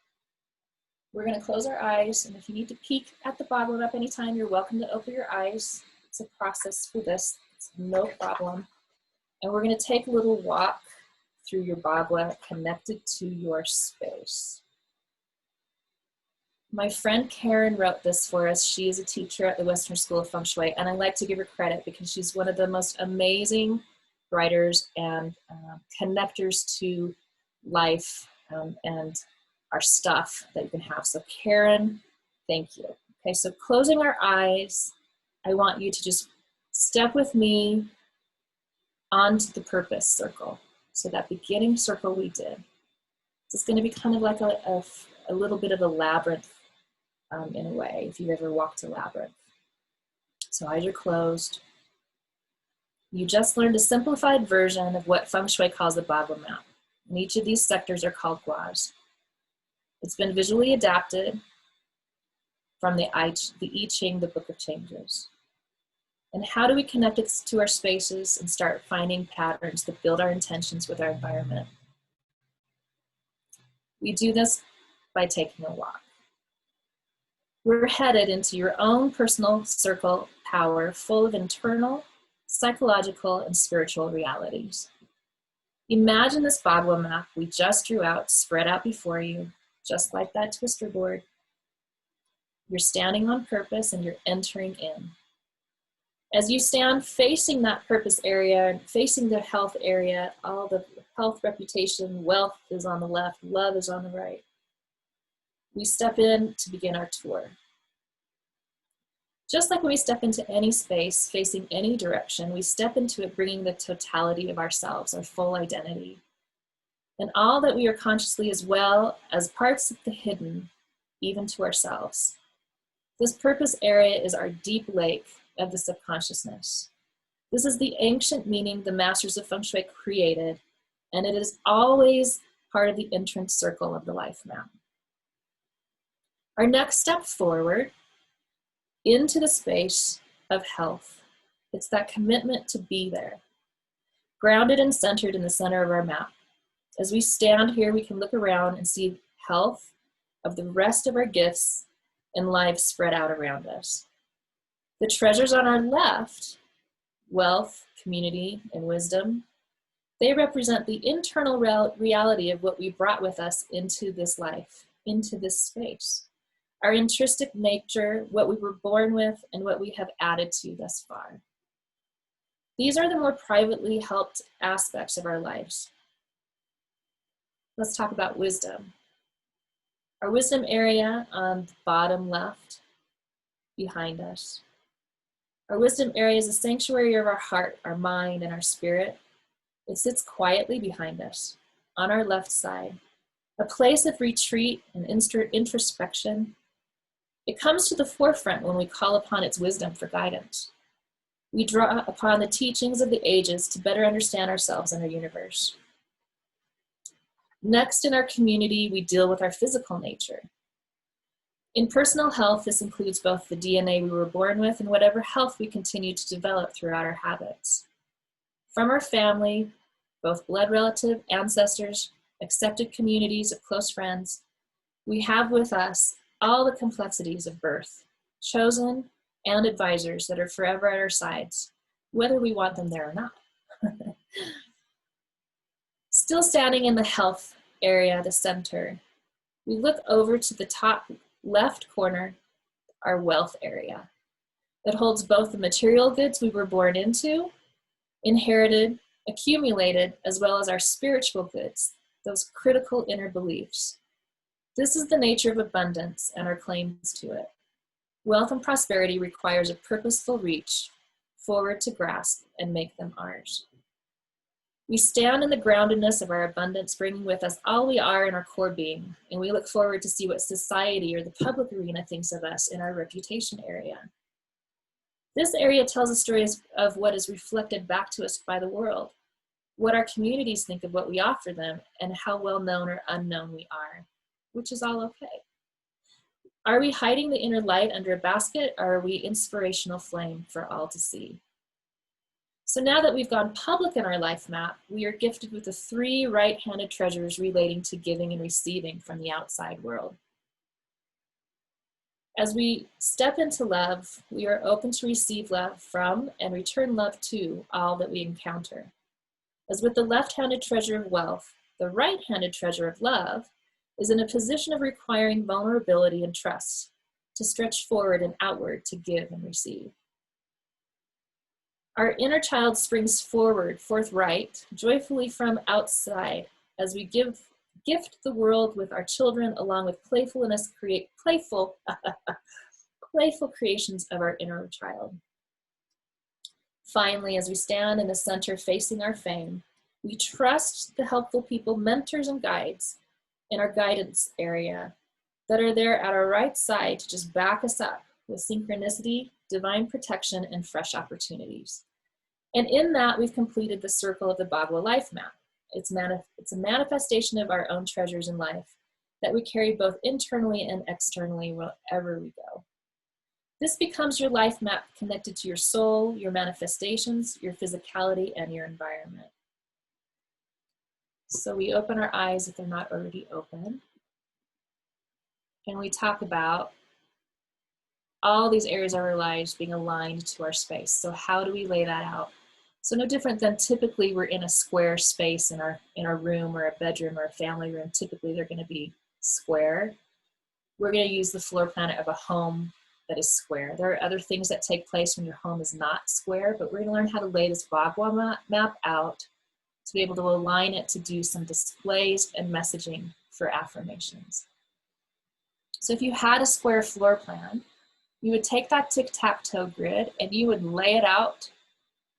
We're going to close our eyes, and if you need to peek at the Bagua map anytime, you're welcome to open your eyes. It's a process for this. It's no problem. And we're going to take a little walk through your Bagua connected to your space. My friend Karen wrote this for us. She is a teacher at the Western School of Feng Shui, and I like to give her credit because she's one of the most amazing writers and connectors to life and our stuff that you can have. So Karen, thank you. Okay, so closing our eyes, I want you to just step with me onto the purpose circle. So that beginning circle we did. It's going to be kind of like a little bit of a labyrinth in a way, if you've ever walked a labyrinth. So eyes are closed. You just learned a simplified version of what Feng Shui calls the Bagua map. And each of these sectors are called guas. It's been visually adapted from the I Ching, the Book of Changes. And how do we connect it to our spaces and start finding patterns that build our intentions with our environment? We do this by taking a walk. We're headed into your own personal circle power full of internal, psychological, and spiritual realities. Imagine this Bagua map we just drew out spread out before you, just like that twister board. You're standing on purpose and you're entering in. As you stand facing that purpose area, facing the health area, all the health, reputation, wealth is on the left, love is on the right. We step in to begin our tour. Just like when we step into any space, facing any direction, we step into it bringing the totality of ourselves, our full identity. And all that we are consciously as well as parts of the hidden, even to ourselves. This purpose area is our deep lake of the subconsciousness. This is the ancient meaning the masters of Feng Shui created, and it is always part of the entrance circle of the life map. Our next step forward into the space of health. It's that commitment to be there, grounded and centered in the center of our map. As we stand here, we can look around and see health of the rest of our gifts and lives spread out around us. The treasures on our left, wealth, community, and wisdom, they represent the internal reality of what we brought with us into this life, into this space. Our intrinsic nature, what we were born with, and what we have added to thus far. These are the more privately helped aspects of our lives. Let's talk about wisdom. Our wisdom area on the bottom left behind us. Our wisdom area is a sanctuary of our heart, our mind, and our spirit. It sits quietly behind us on our left side, a place of retreat and introspection. It comes to the forefront when we call upon its wisdom for guidance. We draw upon the teachings of the ages to better understand ourselves and our universe. Next, in our community, we deal with our physical nature. In personal health, this includes both the DNA we were born with and whatever health we continue to develop throughout our habits. From our family, both blood relative, ancestors, accepted communities of close friends, we have with us all the complexities of birth, chosen and advisors that are forever at our sides, whether we want them there or not. Still standing in the health area, the center, we look over to the top left corner, our wealth area. That holds both the material goods we were born into, inherited, accumulated, as well as our spiritual goods, those critical inner beliefs. This is the nature of abundance and our claims to it. Wealth and prosperity requires a purposeful reach forward to grasp and make them ours. We stand in the groundedness of our abundance, bringing with us all we are in our core being, and we look forward to see what society or the public arena thinks of us in our reputation area. This area tells the stories of what is reflected back to us by the world, what our communities think of what we offer them, and how well known or unknown we are, which is all okay. Are we hiding the inner light under a basket, or are we inspirational flame for all to see? So now that we've gone public in our life map, we are gifted with the 3 right-handed treasures relating to giving and receiving from the outside world. As we step into love, we are open to receive love from and return love to all that we encounter. As with the left-handed treasure of wealth, the right-handed treasure of love is in a position of requiring vulnerability and trust to stretch forward and outward to give and receive. Our inner child springs forward, forthright, joyfully from outside, as we gift the world with our children, along with playful creations of our inner child. Finally, as we stand in the center facing our fame, we trust the helpful people, mentors and guides in our guidance area that are there at our right side to just back us up with synchronicity, divine protection, and fresh opportunities. And in that, we've completed the circle of the Bagua life map. It's a manifestation of our own treasures in life that we carry both internally and externally wherever we go. This becomes your life map connected to your soul, your manifestations, your physicality, and your environment. So we open our eyes if they're not already open. And we talk about all these areas of our lives being aligned to our space. So how do we lay that out? So no different than typically we're in a square space in our room or a bedroom or a family room. Typically they're going to be square. We're going to use the floor plan of a home that is square. There are other things that take place when your home is not square, but we're going to learn how to lay this Bagua map out to be able to align it to do some displays and messaging for affirmations. So if you had a square floor plan, you would take that tic-tac-toe grid and you would lay it out.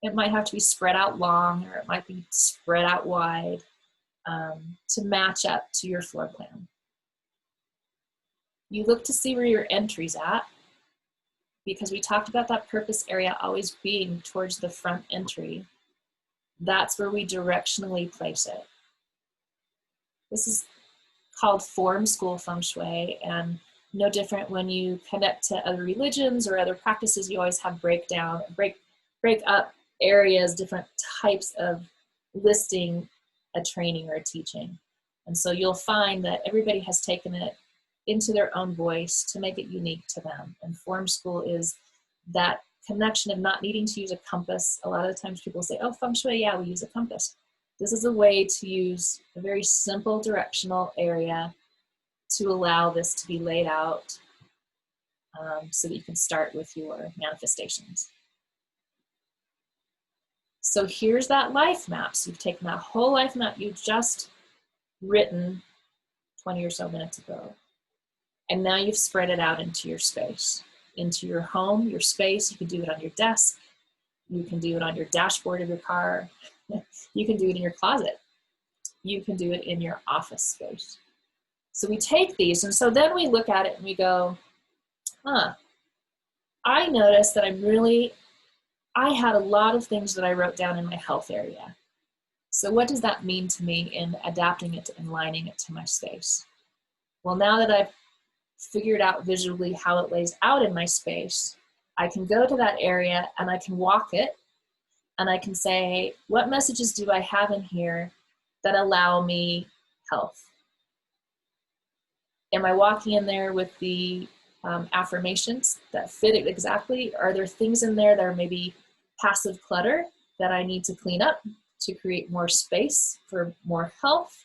It might have to be spread out long, or it might be spread out wide to match up to your floor plan. You look to see where your entry's at, because we talked about that purpose area always being towards the front entry. That's where we directionally place it. This is called form school Feng Shui, and no different when you connect to other religions or other practices. You always have break up areas, different types of listing a training or a teaching. And so you'll find that everybody has taken it into their own voice to make it unique to them. And form school is that connection of not needing to use a compass. A lot of times people say, oh, Feng Shui, yeah, we use a compass. This is a way to use a very simple directional area to allow this to be laid out so that you can start with your manifestations. So here's that life map. So you've taken that whole life map you've just written 20 or so minutes ago. And now you've spread it out into your space, into your home, your space. You can do it on your desk. You can do it on your dashboard of your car. You can do it in your closet. You can do it in your office space. So we take these, and so then we look at it and we go, I noticed that I had a lot of things that I wrote down in my health area. So what does that mean to me in adapting it and aligning it to my space? Well, now that I've figured out visually how it lays out in my space, I can go to that area and I can walk it and I can say, what messages do I have in here that allow me health? Am I walking in there with the affirmations that fit it exactly? Are there things in there that are maybe passive clutter that I need to clean up to create more space for more health?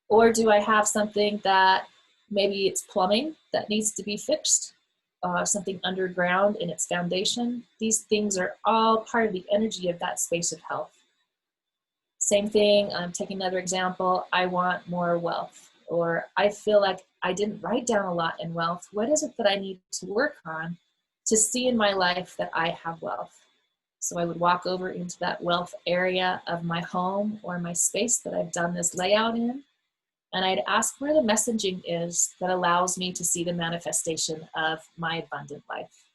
Or do I have something that maybe it's plumbing that needs to be fixed, something underground in its foundation? These things are all part of the energy of that space of health. Same thing, I'm taking another example, I want more wealth, or I feel like I didn't write down a lot in wealth. What is it that I need to work on to see in my life that I have wealth? So I would walk over into that wealth area of my home or my space that I've done this layout in, and I'd ask where the messaging is that allows me to see the manifestation of my abundant life.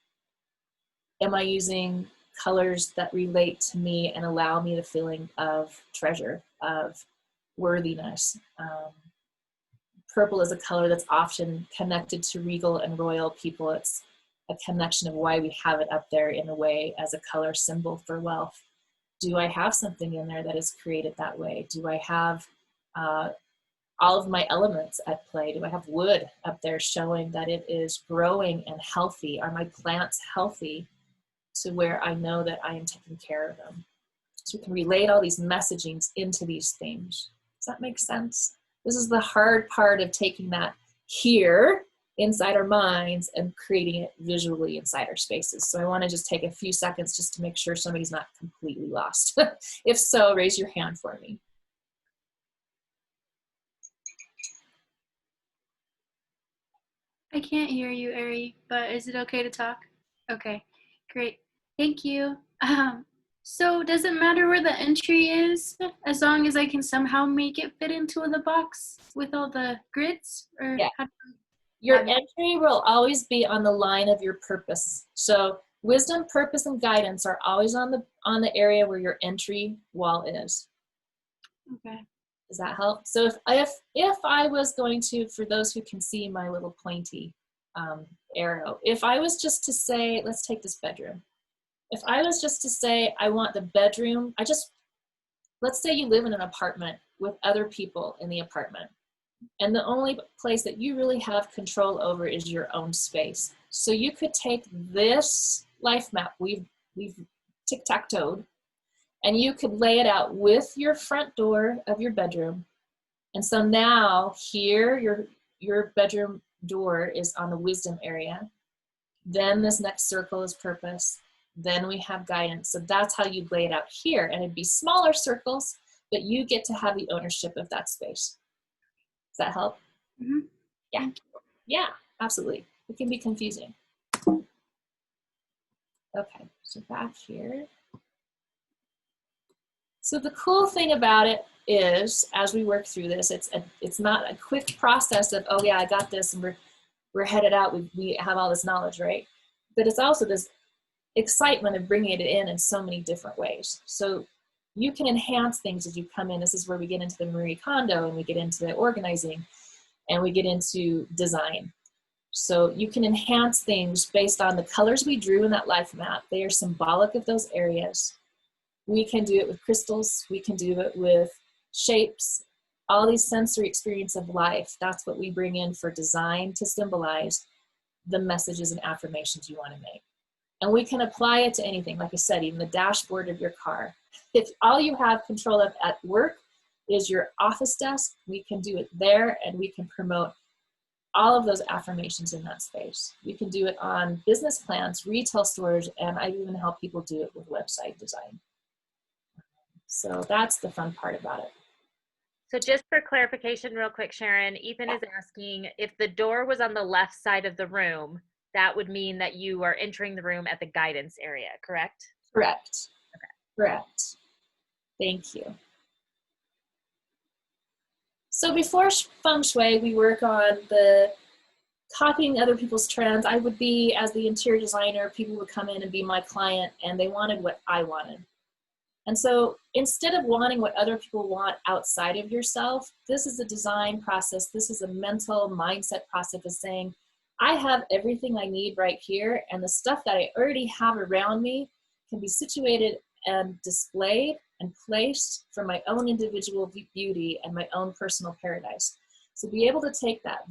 Am I using colors that relate to me and allow me the feeling of treasure, of worthiness? Purple is a color that's often connected to regal and royal people. It's a connection of why we have it up there in a way as a color symbol for wealth. Do I have something in there that is created that way? Do I have all of my elements at play? Do I have wood up there showing that it is growing and healthy? Are my plants healthy to where I know that I am taking care of them? So we can relate all these messagings into these themes. Does that make sense? This is the hard part of taking that here inside our minds and creating it visually inside our spaces. So I want to just take a few seconds just to make sure somebody's not completely lost. If so, raise your hand for me. I can't hear you, Ari, but is it okay to talk? Okay, great. Thank you. So does it matter where the entry is as long as I can somehow make it fit into the box with all the grids? Or Yeah. Your entry will always be on the line of your purpose. So wisdom, purpose, and guidance are always on the area where your entry wall is. Okay. Does that help? So if I was going to, for those who can see my little pointy arrow, if I was just to say, let's take this bedroom. If I was just to say, I want the bedroom, let's say you live in an apartment with other people in the apartment, and the only place that you really have control over is your own space. So you could take this life map we've tic-tac-toed, and you could lay it out with your front door of your bedroom. And so now here, your bedroom door is on the wisdom area. Then this next circle is purpose. Then we have guidance. So that's how you lay it out here. And it'd be smaller circles, but you get to have the ownership of that space. Does that help? Mm-hmm. Yeah. Yeah, absolutely. It can be confusing. Okay, so back here. So the cool thing about it is, as we work through this, it's not a quick process of, oh yeah, I got this, and we're headed out, we have all this knowledge, right? But it's also this excitement of bringing it in so many different ways. So you can enhance things as you come in. This is where we get into the Marie Kondo, and we get into the organizing, and we get into design. So you can enhance things based on the colors we drew in that life map. They are symbolic of those areas. We can do it with crystals. We can do it with shapes, all these sensory experience of life. That's what we bring in for design to symbolize the messages and affirmations you want to make. And we can apply it to anything. Like I said, even the dashboard of your car. If all you have control of at work is your office desk, we can do it there, and we can promote all of those affirmations in that space. We can do it on business plans, retail stores, and I even help people do it with website design. So that's the fun part about it. So just for clarification real quick, Sharon, Ethan is asking if the door was on the left side of the room, that would mean that you are entering the room at the guidance area, correct? Correct. Correct. Thank you. So before Feng Shui, we work on the copying other people's trends. I would be, as the interior designer, people would come in and be my client, and they wanted what I wanted. And so instead of wanting what other people want outside of yourself, this is a design process. This is a mental mindset process of saying, I have everything I need right here, and the stuff that I already have around me can be situated and displayed and placed for my own individual beauty and my own personal paradise. So be able to take that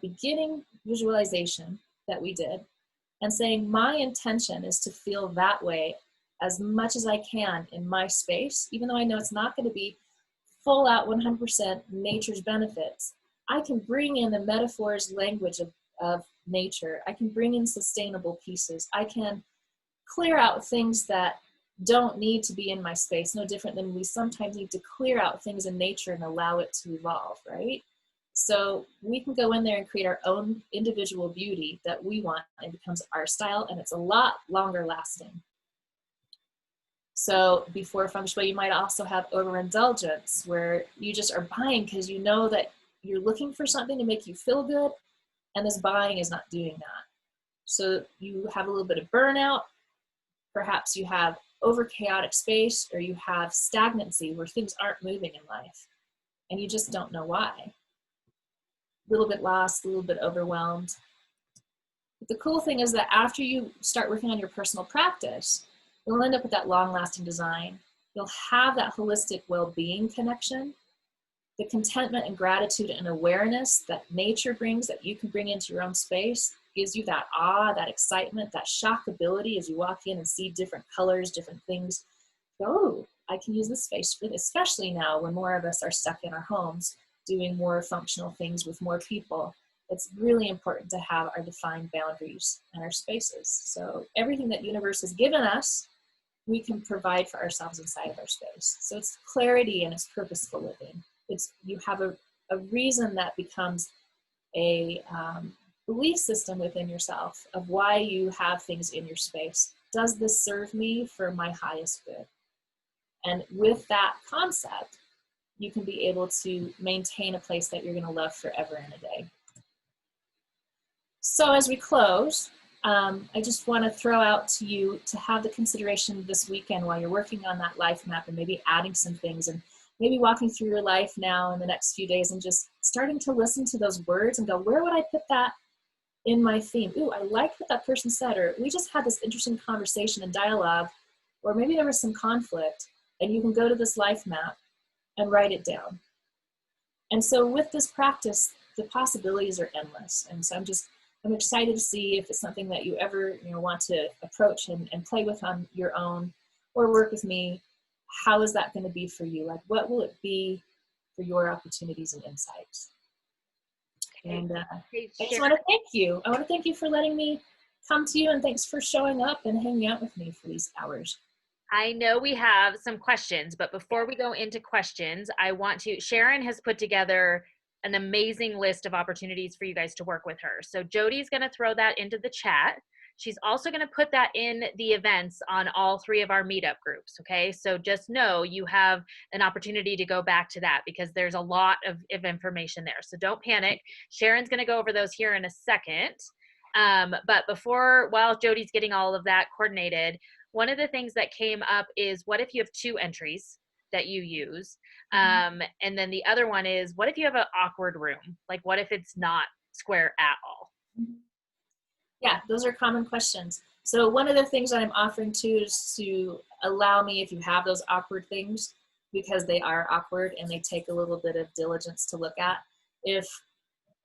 beginning visualization that we did and saying, my intention is to feel that way as much as I can in my space, even though I know it's not going to be full out 100% nature's benefits. I can bring in the metaphors language of nature. I can bring in sustainable pieces. I can clear out things that don't need to be in my space, no different than we sometimes need to clear out things in nature and allow it to evolve, right? So we can go in there and create our own individual beauty that we want, and it becomes our style, and it's a lot longer lasting. So before Feng Shui, you might also have overindulgence, where you just are buying because you know that you're looking for something to make you feel good, and this buying is not doing that. So you have a little bit of burnout. Perhaps you have over chaotic space, or you have stagnancy where things aren't moving in life, and you just don't know why. A little bit lost, a little bit overwhelmed. But the cool thing is that after you start working on your personal practice, you'll end up with that long-lasting design. You'll have that holistic well-being connection, the contentment and gratitude and awareness that nature brings, that you can bring into your own space, gives you that awe, that excitement, that shockability as you walk in and see different colors, different things. Oh, I can use this space for this, especially now when more of us are stuck in our homes doing more functional things with more people. It's really important to have our defined boundaries and our spaces. So everything that universe has given us, we can provide for ourselves inside of our space. So it's clarity and it's purposeful living. It's, you have a reason that becomes a belief system within yourself of why you have things in your space. Does this serve me for my highest good? And with that concept, you can be able to maintain a place that you're going to love forever and a day. So as we close, I just want to throw out to you to have the consideration this weekend while you're working on that life map and maybe adding some things and maybe walking through your life now in the next few days and just starting to listen to those words and go, where would I put that in my theme? Ooh, I liked what that person said, or we just had this interesting conversation and dialogue, or maybe there was some conflict, and you can go to this life map and write it down. And so with this practice, the possibilities are endless. And so I'm excited to see if it's something that you ever want to approach and play with on your own or work with me. How is that going to be for you? Like, what will it be for your opportunities and insights? And I just want to thank you. I want to thank you for letting me come to you, and thanks for showing up and hanging out with me for these hours. I know we have some questions, but before we go into questions, Sharon has put together an amazing list of opportunities for you guys to work with her. So Jody's going to throw that into the chat. She's also going to put that in the events on all 3 of our meetup groups. Okay. So just know you have an opportunity to go back to that because there's a lot of information there. So don't panic. Sharon's going to go over those here in a second. But while Jody's getting all of that coordinated, one of the things that came up is, what if you have 2 entries that you use? And then the other one is, what if you have an awkward room? Like, what if it's not square at all? Yeah, those are common questions. So one of the things that I'm offering too is to allow me, if you have those awkward things, because they are awkward and they take a little bit of diligence to look at, if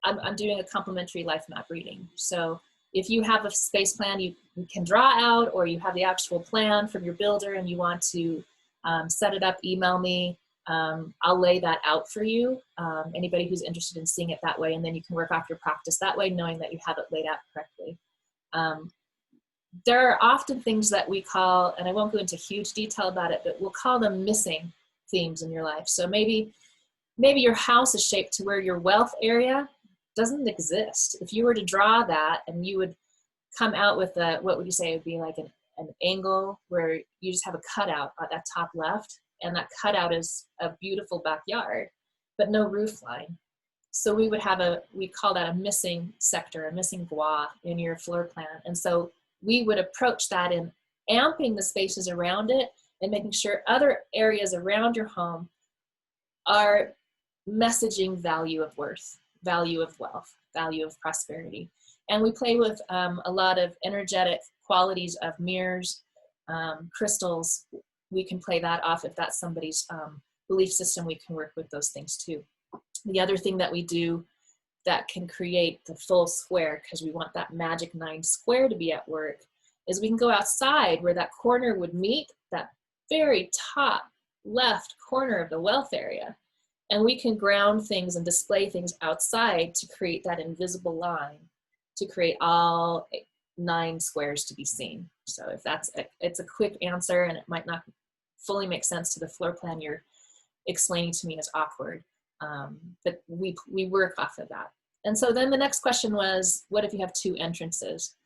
I'm doing a complimentary life map reading. So if you have a space plan you can draw out, or you have the actual plan from your builder and you want to set it up, email me. I'll lay that out for you. Anybody who's interested in seeing it that way, and then you can work off your practice that way, knowing that you have it laid out correctly. there are often things that we call, and I won't go into huge detail about it, but we'll call them missing themes in your life. So maybe your house is shaped to where your wealth area doesn't exist. If you were to draw that and you would come out with a, what would you say it would be, like an angle where you just have a cutout at that top left, and that cutout is a beautiful backyard, but no roof line. So we would have we call that a missing sector, a missing gua in your floor plan. And so we would approach that in amping the spaces around it and making sure other areas around your home are messaging value of worth, value of wealth, value of prosperity. And we play with a lot of energetic qualities of mirrors, crystals. We can play that off. If that's somebody's belief system, we can work with those things too. The other thing that we do that can create the full square, because we want that magic 9 square to be at work, is we can go outside where that corner would meet that very top left corner of the wealth area. And we can ground things and display things outside to create that invisible line, to create all 9 squares to be seen. So if it's a quick answer, and it might not fully make sense to the floor plan you're explaining to me as awkward. But we work off of that. And so then the next question was, what if you have 2 entrances?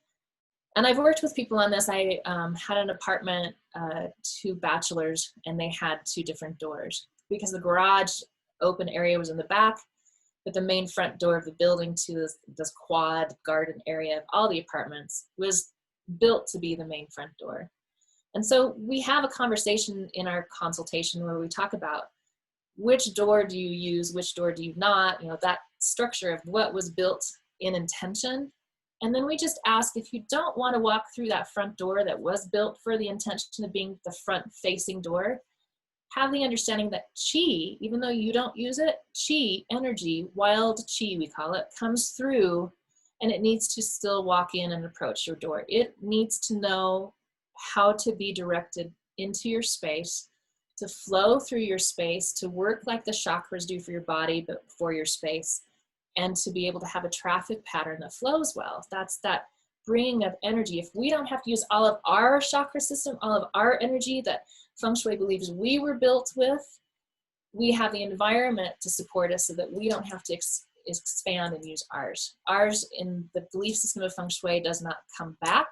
And I've worked with people on this. I had an apartment, 2 bachelors, and they had 2 different doors because the garage open area was in the back, but the main front door of the building to this quad garden area of all the apartments was built to be the main front door. And so we have a conversation in our consultation where we talk about which door do you use, which door do you not, that structure of what was built in intention. And then we just ask, if you don't want to walk through that front door that was built for the intention of being the front facing door, have the understanding that chi, even though you don't use it, chi, energy, wild chi we call it, comes through, and it needs to still walk in and approach your door. It needs to know how to be directed into your space, to flow through your space, to work like the chakras do for your body, but for your space, and to be able to have a traffic pattern that flows well. That's that bringing of energy. If we don't have to use all of our chakra system, all of our energy that Feng Shui believes we were built with, we have the environment to support us so that we don't have to expand and use ours. Ours in the belief system of Feng Shui does not come back.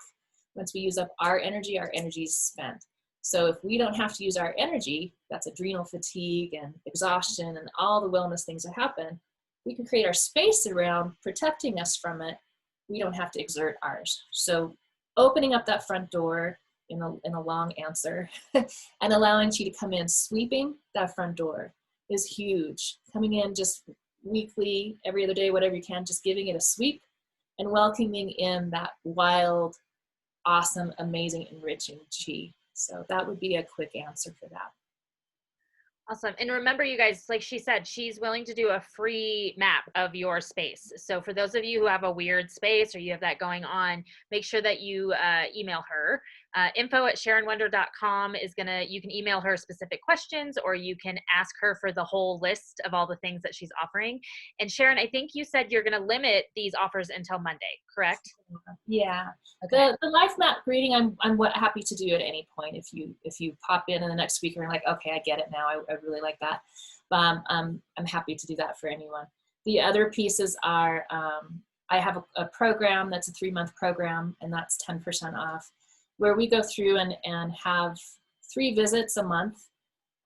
Once we use up our energy is spent. So if we don't have to use our energy, that's adrenal fatigue and exhaustion and all the wellness things that happen, we can create our space around protecting us from it. We don't have to exert ours. So opening up that front door in a long answer and allowing chi to come in, sweeping that front door is huge. Coming in just weekly, every other day, whatever you can, just giving it a sweep and welcoming in that wild, awesome, amazing, enriching chi. So that would be a quick answer for that. Awesome. And remember, you guys, like she said, she's willing to do a free map of your space. So for those of you who have a weird space or you have that going on, make sure that you email her. info@sharonwonder.com is you can email her specific questions, or you can ask her for the whole list of all the things that she's offering. And Sharon, I think you said you're going to limit these offers until Monday, correct? Yeah. Okay. The life map reading, I'm happy to do at any point. If you pop in the next week and you're like, okay, I get it now. I really like that. I'm happy to do that for anyone. The other pieces are, I have a program that's a 3-month program, and that's 10% off, where we go through and have 3 visits a month,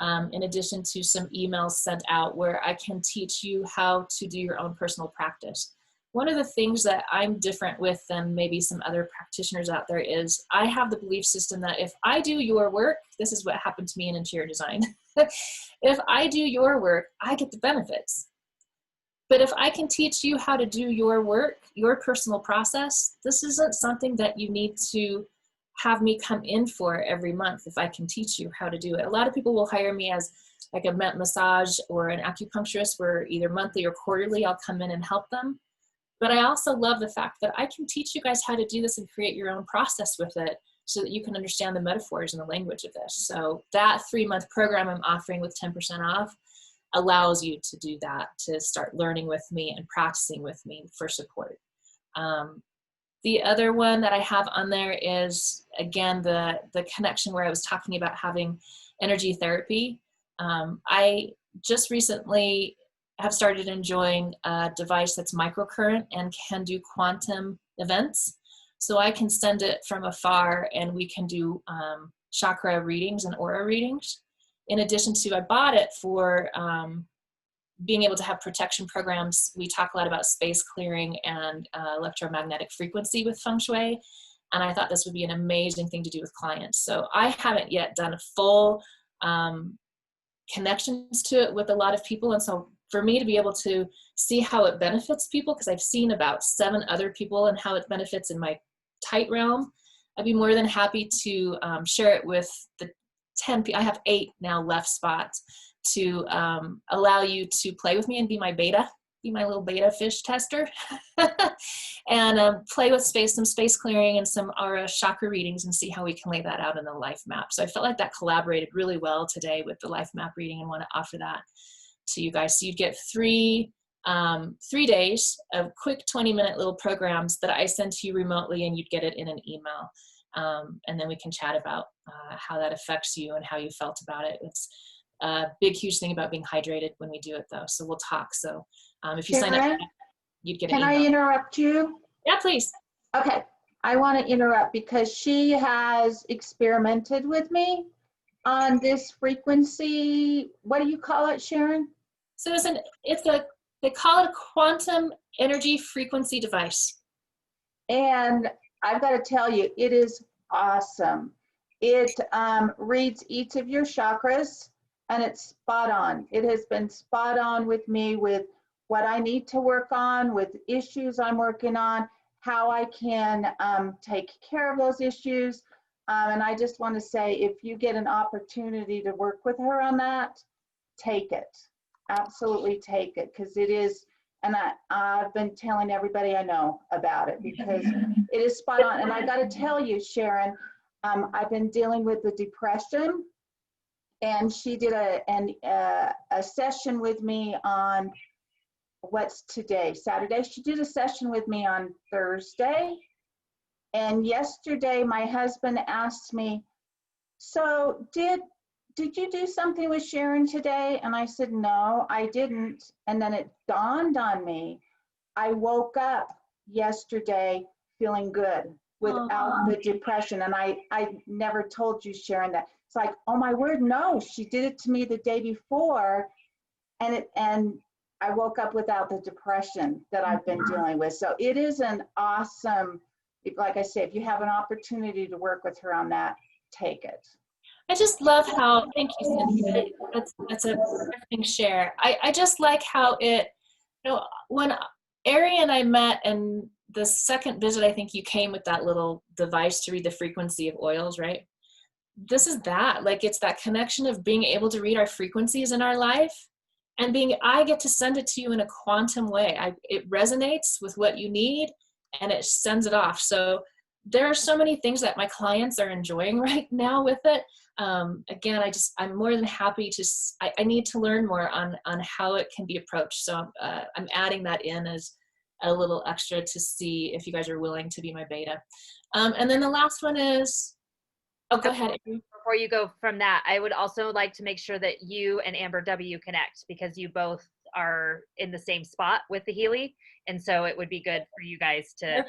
in addition to some emails sent out where I can teach you how to do your own personal practice. One of the things that I'm different with than maybe some other practitioners out there is I have the belief system that if I do your work, this is what happened to me in interior design. If I do your work, I get the benefits. But if I can teach you how to do your work, your personal process, this isn't something that you need to have me come in for every month if I can teach you how to do it. A lot of people will hire me as like a massage or an acupuncturist where either monthly or quarterly I'll come in and help them. But I also love the fact that I can teach you guys how to do this and create your own process with it so that you can understand the metaphors and the language of this. So that 3-month program I'm offering with 10% off allows you to do that, to start learning with me and practicing with me for support. The other one that I have on there is, again, the connection where I was talking about having energy therapy. I just recently have started enjoying a device that's microcurrent and can do quantum events. So I can send it from afar and we can do chakra readings and aura readings. In addition to, I bought it for being able to have protection programs. We talk a lot about space clearing and electromagnetic frequency with Feng Shui. And I thought this would be an amazing thing to do with clients. So I haven't yet done a full connections to it with a lot of people. And so for me to be able to see how it benefits people, because I've seen about 7 other people and how it benefits in my tight realm, I'd be more than happy to share it with the 10 people. I have 8 now left spots to allow you to play with me and be my little beta fish tester and play with some space clearing and some aura chakra readings and see how we can lay that out in the life map. So I felt like that collaborated really well today with the life map reading and want to offer that to you guys. So you'd get 3 days of quick 20-minute little programs that I send to you remotely, and you'd get it in an email. And then we can chat about how that affects you and how you felt about it. It's a big, huge thing about being hydrated when we do it, though. So we'll talk. So if you sign up, you'd get an email. Can I interrupt you? Yeah, please. Okay. I want to interrupt because she has experimented with me on this frequency. What do you call it, Sharon? So they call it a quantum energy frequency device. And I've got to tell you, it is awesome. It reads each of your chakras, and it's spot on. It has been spot on with me with what I need to work on, with issues I'm working on, how I can take care of those issues. And I just want to say, if you get an opportunity to work with her on that, take it. Absolutely take it, because it is, and I've been telling everybody I know about it because it is spot on. And I got to tell you, Sharon, I've been dealing with the depression, and she did a session with me on, what's today, Saturday. She did a session with me on Thursday. And yesterday, my husband asked me, so did you do something with Sharon today? And I said, no, I didn't. And then it dawned on me. I woke up yesterday feeling good without the depression. And I never told you, Sharon, that. It's like, oh my word, no, she did it to me the day before. And I woke up without the depression that I've been dealing with. So it is an awesome, like I said, if you have an opportunity to work with her on that, take it. I just love how, thank you, Cynthia. That's a interesting share. I just like how it, when Ari and I met, and the second visit, I think you came with that little device to read the frequency of oils, right? This is that, like, it's that connection of being able to read our frequencies in our life and I get to send it to you in a quantum way. It resonates with what you need and it sends it off. So there are so many things that my clients are enjoying right now with it. Again, I'm more than happy to, I need to learn more on how it can be approached. So I'm adding that in as a little extra to see if you guys are willing to be my beta. And then the last one is, oh, go ahead. Before you go from that, I would also like to make sure that you and Amber W connect, because you both are in the same spot with the Healy. And so it would be good for you guys to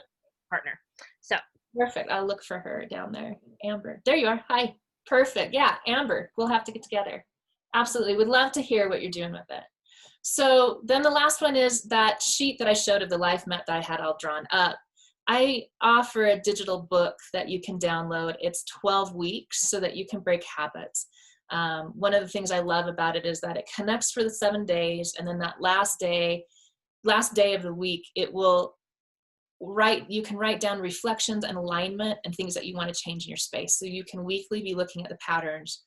partner. So perfect. I'll look for her down there. Amber, there you are. Hi. Perfect. Yeah, Amber, we'll have to get together. Absolutely. Would love to hear what you're doing with it. So then the last one is that sheet that I showed of the life map that I had all drawn up. I offer a digital book that you can download. It's 12 weeks so that you can break habits. One of the things I love about it is that it connects for the 7 days, and then that last day of the week, it will you can write down reflections and alignment and things that you want to change in your space. So you can weekly be looking at the patterns,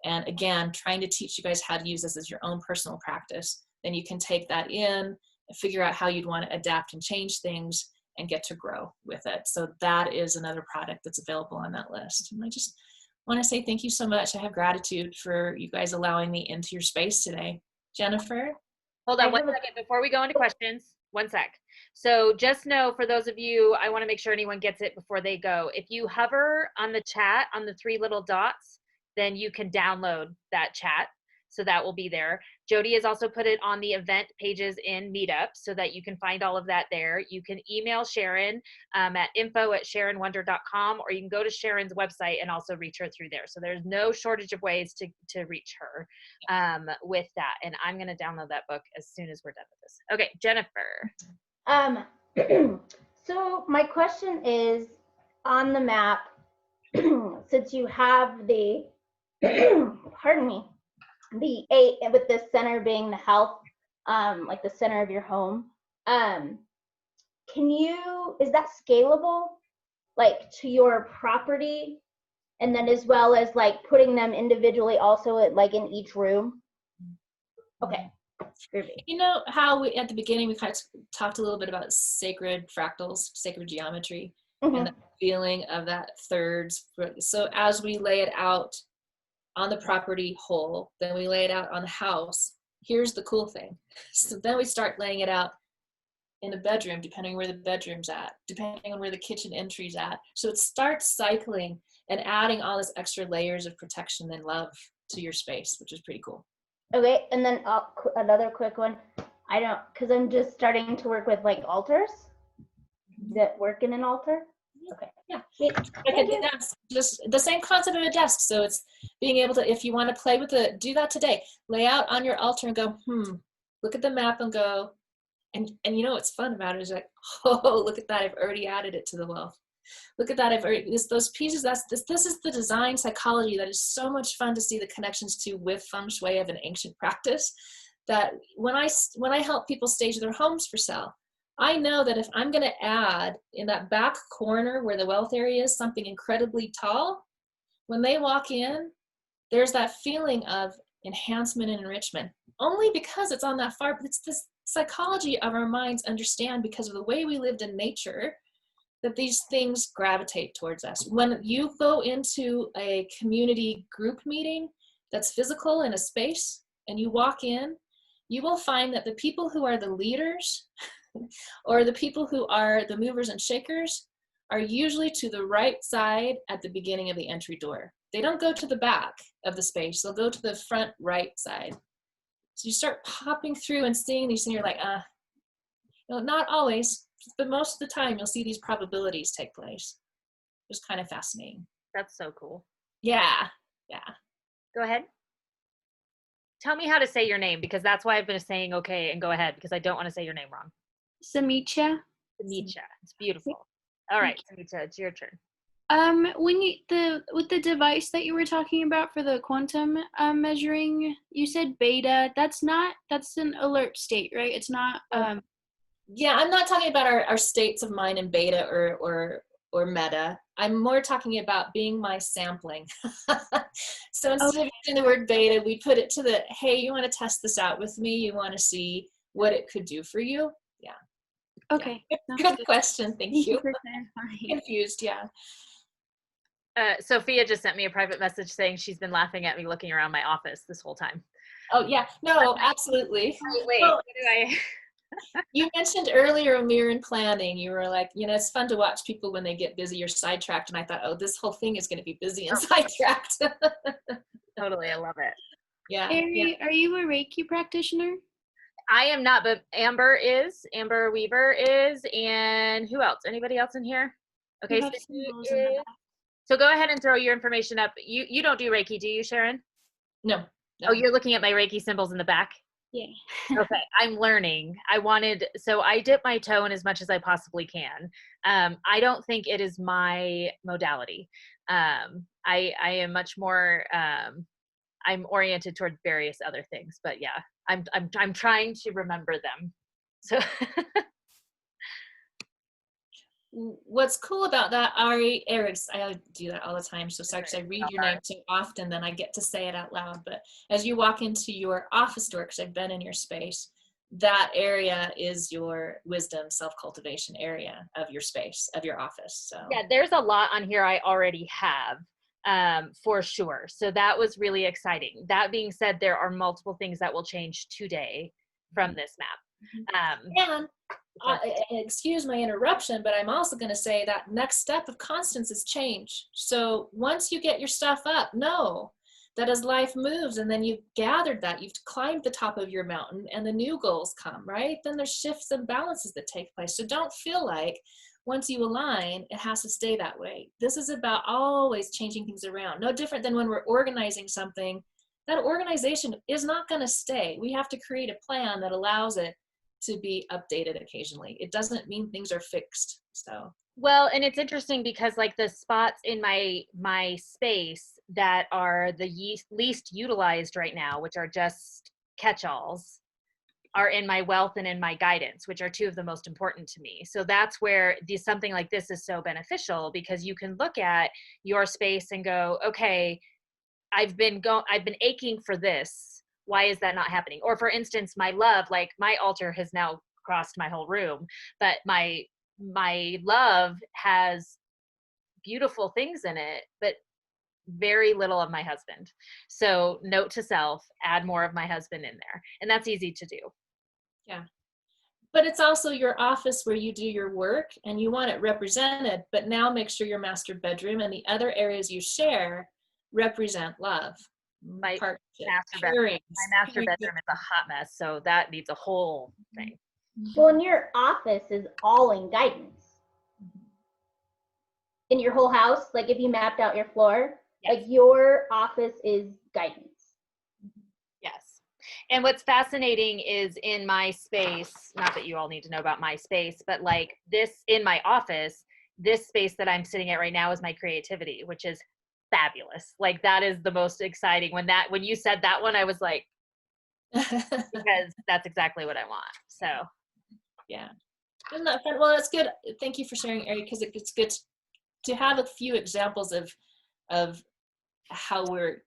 and again, trying to teach you guys how to use this as your own personal practice. Then you can take that in and figure out how you'd want to adapt and change things and get to grow with it. So that is another product that's available on that list. And I just want to say thank you so much. I have gratitude for you guys allowing me into your space today. Jennifer? Hold on one second before we go into questions. 1 sec. So just know, for those of you, I want to make sure anyone gets it before they go. If you hover on the chat, on the 3 little dots, then you can download that chat. So that will be there. Jody has also put it on the event pages in Meetup so that you can find all of that there. You can email Sharon at info@sharonwonder.com, or you can go to Sharon's website and also reach her through there. So there's no shortage of ways to reach her with that. And I'm going to download that book as soon as we're done with this. Okay, Jennifer. So my question is, on the map, since you have the, pardon me, the 8 with the center being the health, like the center of your home, is that scalable, like to your property, and then as well as like putting them individually also like in each room? Okay. You know how at the beginning we kind of talked a little bit about sacred fractals, sacred geometry, and the feeling of that thirds. So as we lay it out on the property whole, then we lay it out on the house. Here's the cool thing. So then we start laying it out in a bedroom, depending on where the bedroom's at, depending on where the kitchen entry's at. So it starts cycling and adding all this extra layers of protection and love to your space, which is pretty cool. Okay, and then another quick one. Because I'm just starting to work with like altars. Does that work in an altar? Okay. Yeah. Like a desk, just the same concept of a desk. So it's being able to, if you want to play with it, do that today. Lay out on your altar and go, look at the map and go, and you know what's fun about it is like, oh, look at that, I've already added it to the wealth. Look at that, I've already, those pieces, this is the design psychology that is so much fun to see the connections to with Feng Shui of an ancient practice, that when I help people stage their homes for sale, I know that if I'm going to add in that back corner where the wealth area is something incredibly tall, when they walk in, there's that feeling of enhancement and enrichment, only because it's on that far, but it's this psychology of our minds understand because of the way we lived in nature, that these things gravitate towards us. When you go into a community group meeting that's physical in a space and you walk in, you will find that the people who are the leaders or the people who are the movers and shakers are usually to the right side at the beginning of the entry door. They don't go to the back of the space, they'll go to the front right side. So you start popping through and seeing these, and you're like, not always, but most of the time you'll see these probabilities take place. It's kind of fascinating. That's so cool. Yeah. Go ahead. Tell me how to say your name, because that's why I've been saying okay and go ahead, because I don't want to say your name wrong. Samicha. Samicha. It's beautiful. All right, Samicha, it's your turn. When with the device that you were talking about for the quantum measuring, you said beta. That's an alert state, right? It's not. Yeah, I'm not talking about our states of mind in beta or meta. I'm more talking about being my sampling. So instead of using the word beta, we put it to the, hey, you want to test this out with me? You want to see what it could do for you? Yeah. Okay. Yeah. Good question. Thank you. Confused, yeah. Sophia just sent me a private message saying she's been laughing at me looking around my office this whole time. Oh, yeah. No, absolutely. Wait, well, what do I... You mentioned earlier when we were in planning, you were like, it's fun to watch people when they get busy or sidetracked. And I thought, this whole thing is going to be busy and sidetracked. Totally. I love it. Yeah. Are you a Reiki practitioner? I am not, but Amber Weaver is, and who else? Anybody else in here? Okay, so go ahead and throw your information up. You don't do Reiki, do you, Sharon? No. Oh, you're looking at my Reiki symbols in the back? Yeah. Okay, I'm learning. So I dip my toe in as much as I possibly can. I don't think it is my modality. I am much more, I'm oriented toward various other things, but yeah, I'm trying to remember them. So what's cool about that, Ari, I do that all the time, so sorry, because I read your name so often, then I get to say it out loud. But as you walk into your office door, because I've been in your space, that area is your wisdom, self-cultivation area of your space, of your office. So yeah, there's a lot on here I already have, for sure. So that was really exciting. That being said, there are multiple things that will change today from this map. And excuse my interruption, but I'm also going to say that next step of constance is change. So once you get your stuff up, know that as life moves and then you've gathered that, you've climbed the top of your mountain and the new goals come, right? Then there's shifts and balances that take place. So don't feel like once you align, it has to stay that way. This is about always changing things around. No different than when we're organizing something. That organization is not going to stay. We have to create a plan that allows it to be updated occasionally. It doesn't mean things are fixed. So well, and it's interesting because like the spots in my space that are the least utilized right now, which are just catch-alls, are in my wealth and in my guidance, which are two of the most important to me. So that's where something like this is so beneficial, because you can look at your space and go, okay, I've been aching for this. Why is that not happening? Or for instance, my love, like my altar has now crossed my whole room, but my love has beautiful things in it, but very little of my husband. So note to self, add more of my husband in there. And that's easy to do. Yeah. But it's also your office where you do your work and you want it represented, but now make sure your master bedroom and the other areas you share represent love. My master bedroom is a hot mess, so that needs a whole thing. Well, and your office is all in guidance. In your whole house, like if you mapped out your floor, like your office is guidance. Yes. And what's fascinating is in my space, not that you all need to know about my space, but like this in my office, this space that I'm sitting at right now is my creativity, which is fabulous. Like that is the most exciting. When you said that one, I was like, because that's exactly what I want. So yeah. Isn't that fun? Well, it's good. Thank you for sharing, Ari, because it's good to have a few examples of how we're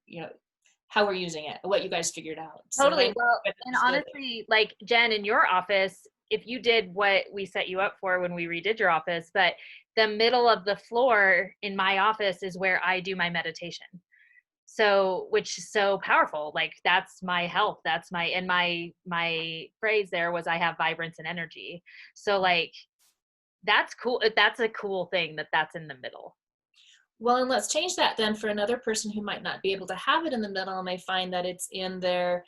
using it, what you guys figured out. Totally. So well, and honestly, like Jen, in your office, if you did what we set you up for when we redid your office, but the middle of the floor in my office is where I do my meditation. So, which is so powerful. Like that's my health. That's my phrase there was I have vibrance and energy. So like, that's cool. That's a cool thing that's in the middle. Well, and let's change that then for another person who might not be able to have it in the middle and they find that it's in their,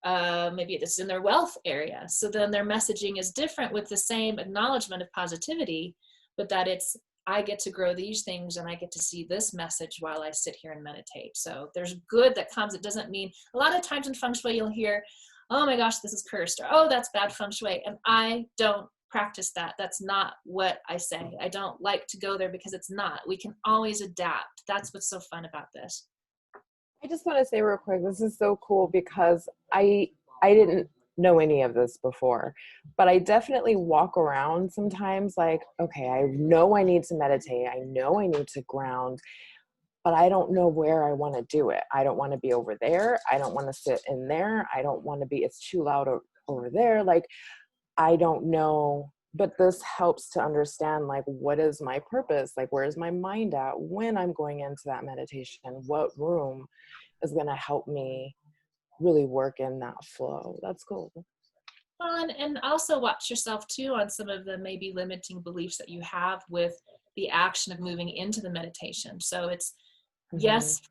maybe it's in their wealth area. So then their messaging is different with the same acknowledgement of positivity, but that it's, I get to grow these things and I get to see this message while I sit here and meditate. So there's good that comes. It doesn't mean, a lot of times in Feng Shui, you'll hear, oh my gosh, this is cursed, or oh, that's bad Feng Shui. And I don't practice that. That's not what I say. I don't like to go there because it's not. We can always adapt. That's what's so fun about this. I just want to say real quick, this is so cool because I didn't know any of this before, but I definitely walk around sometimes like, okay, I know I need to meditate. I know I need to ground, but I don't know where I want to do it. I don't want to be over there. I don't want to sit in there. I don't want to be, it's too loud over there. Like, I don't know, but this helps to understand like, what is my purpose? Like, where's my mind at when I'm going into that meditation? What room is going to help me really work in that flow? That's cool. And also watch yourself too on some of the maybe limiting beliefs that you have with the action of moving into the meditation. So it's, yes,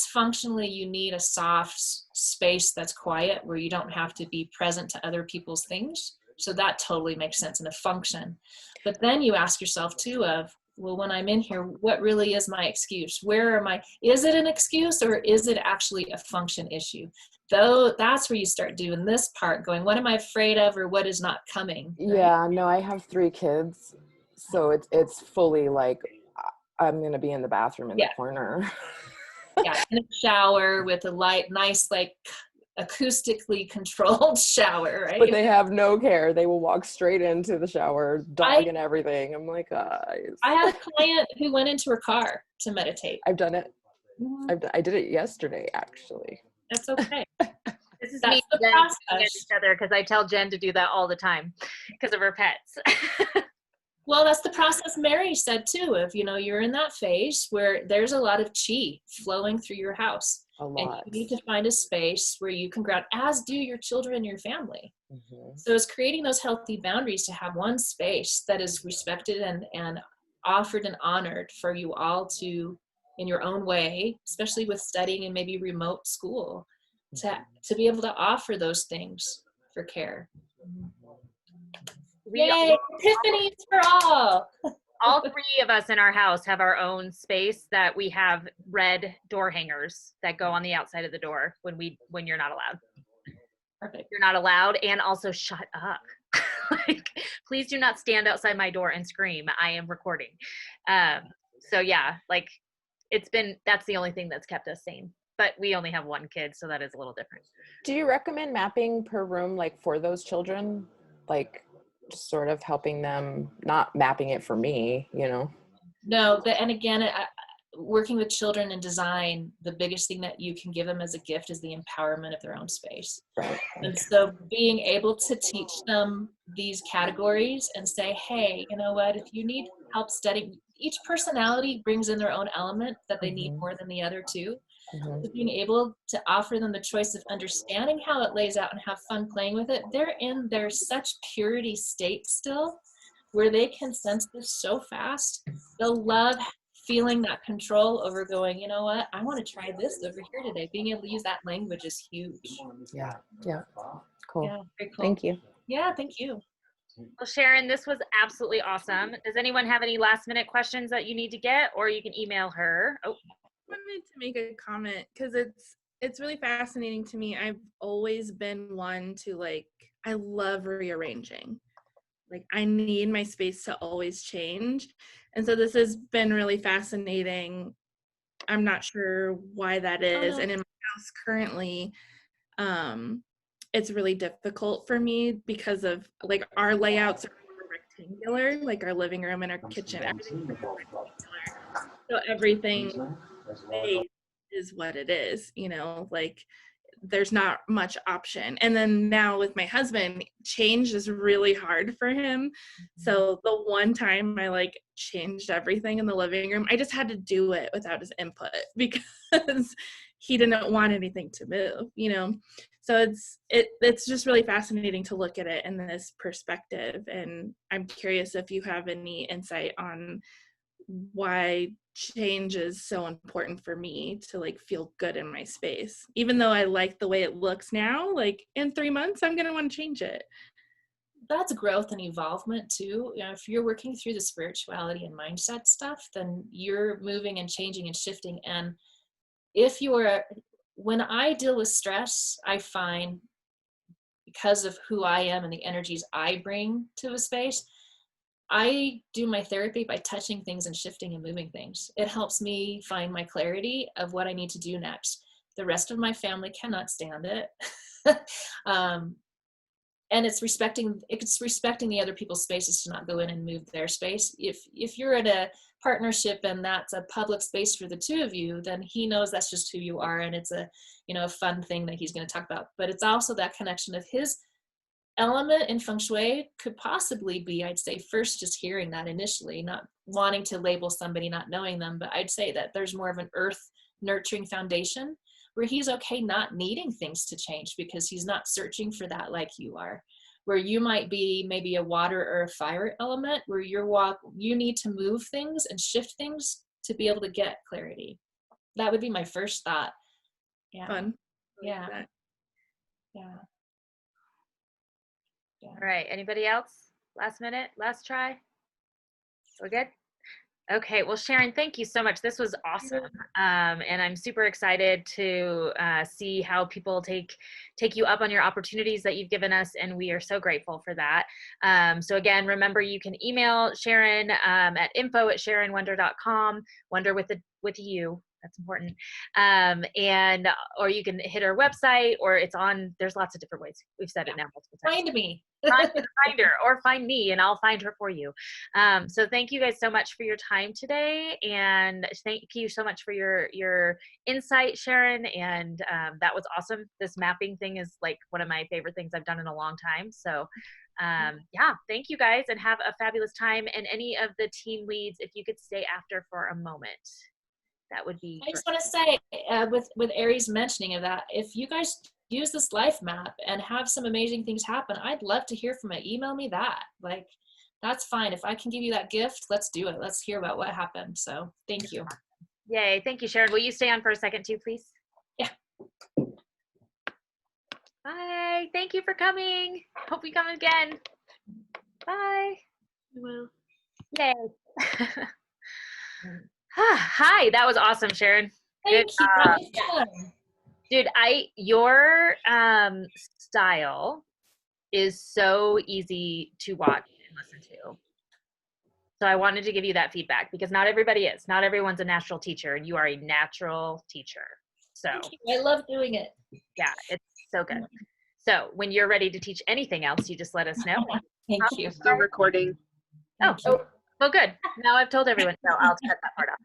functionally you need a soft space that's quiet where you don't have to be present to other people's things. So that totally makes sense in a function. But then you ask yourself too of, well, when I'm in here, what really is my excuse? Where am I? Is it an excuse or is it actually a function issue? Though that's where you start doing this part, going, what am I afraid of or what is not coming? Right? Yeah, no, I have 3 kids. So it's fully like, I'm going to be in the bathroom in the corner. Yeah, in a shower with a nice, like, acoustically controlled shower, right? But they have no care. They will walk straight into the shower, dog and everything. I'm like, guys. I had a client who went into her car to meditate. I've done it. I did it yesterday, actually. That's okay. This is me and Jen at each other because I tell Jen to do that all the time because of her pets. Well, that's the process Mary said too, of, you're in that phase where there's a lot of chi flowing through your house. A lot. And you need to find a space where you can ground, as do your children and your family. So it's creating those healthy boundaries to have one space that is respected and offered and honored for you all to, in your own way, especially with studying and maybe remote school, to be able to offer those things for care. Yay, epiphanies for all. All three of us in our house have our own space that we have red door hangers that go on the outside of the door when you're not allowed. Perfect. You're not allowed, and also shut up. Like, please do not stand outside my door and scream. I am recording. So yeah, like that's the only thing that's kept us sane. But we only have one kid, so that is a little different. Do you recommend mapping per room, like for those children? Like just sort of helping them, not mapping it for me, you know? No, and again, working with children in design, the biggest thing that you can give them as a gift is the empowerment of their own space. Right. And so being able to teach them these categories and say, hey, you know what, if you need help studying, each personality brings in their own element that they need more than the other too. So being able to offer them the choice of understanding how it lays out and have fun playing with it, they're in their such purity state still, where they can sense this so fast. They'll love feeling that control over going, you know what, I want to try this over here today. Being able to use that language is huge. Yeah. Cool. Yeah, very cool. Thank you. Yeah, thank you. Well, Sharon, this was absolutely awesome. Does anyone have any last minute questions that you need to get, or you can email her? Oh, I wanted to make a comment because it's really fascinating to me. I've always been one to, like, I love rearranging. Like, I need my space to always change. And so this has been really fascinating. I'm not sure why that is. And in my house currently, it's really difficult for me because of, like, our layouts are more rectangular, like our living room and our kitchen, everything's rectangular. So everything is what it is, you know, like there's not much option. And then now with my husband, change is really hard for him. So the one time I like changed everything in the living room, I just had to do it without his input because he didn't want anything to move, you know. So it's just really fascinating to look at it in this perspective. And I'm curious if you have any insight on why change is so important for me to like feel good in my space. Even though I like the way it looks now, like in 3 months, I'm going to want to change it. That's growth and evolvement too. You know, if you're working through the spirituality and mindset stuff, then you're moving and changing and shifting. And when I deal with stress, I find because of who I am and the energies I bring to a space, I do my therapy by touching things and shifting and moving things. It helps me find my clarity of what I need to do next. The rest of my family cannot stand it. And it's respecting the other people's spaces to not go in and move their space. If you're in a partnership and that's a public space for the two of you, then he knows that's just who you are, and it's a fun thing that he's going to talk about. But it's also that connection of his element in Feng Shui could possibly be, I'd say, first just hearing that initially, not wanting to label somebody, not knowing them, but I'd say that there's more of an earth nurturing foundation where he's okay not needing things to change because he's not searching for that like you are. Where you might be maybe a water or a fire element where you need to move things and shift things to be able to get clarity. That would be my first thought. Yeah. Fun. Yeah. Like Yeah. all right. Anybody else? Last minute, last try? We're good? Okay, well, Sharon, thank you so much. This was awesome. And I'm super excited to see how people take you up on your opportunities that you've given us. And we are so grateful for that. So again, remember, you can email Sharon at info@sharonwonder.com, wonder with a U. That's important. Or you can hit our website, or there's lots of different ways. We've said it now multiple times. Find me. Find her, or find me, and I'll find her for you. So thank you guys so much for your time today, and thank you so much for your insight, Sharon. And that was awesome. This mapping thing is like one of my favorite things I've done in a long time. So yeah, thank you guys, and have a fabulous time. And any of the team leads, if you could stay after for a moment, that would be I just want to say with Aries mentioning of that, if you guys use this life map and have some amazing things happen, I'd love to hear from it. Email me that. Like, that's fine. If I can give you that gift, let's do it. Let's hear about what happened. So thank you. Yay. Thank you, Sharon. Will you stay on for a second too, please? Yeah. Bye. Thank you for coming. Hope you come again. Bye. Well, Yay. Hi. That was awesome, Sharon. Thank you. That was fun. Dude, your style is so easy to watch and listen to. So I wanted to give you that feedback because not everybody is. Not everyone's a natural teacher, and you are a natural teacher. So I love doing it. yeah, it's so good. So when you're ready to teach anything else, you just let us know. Thank you. Still recording. Oh, well, good. Now I've told everyone. No, I'll cut that part off.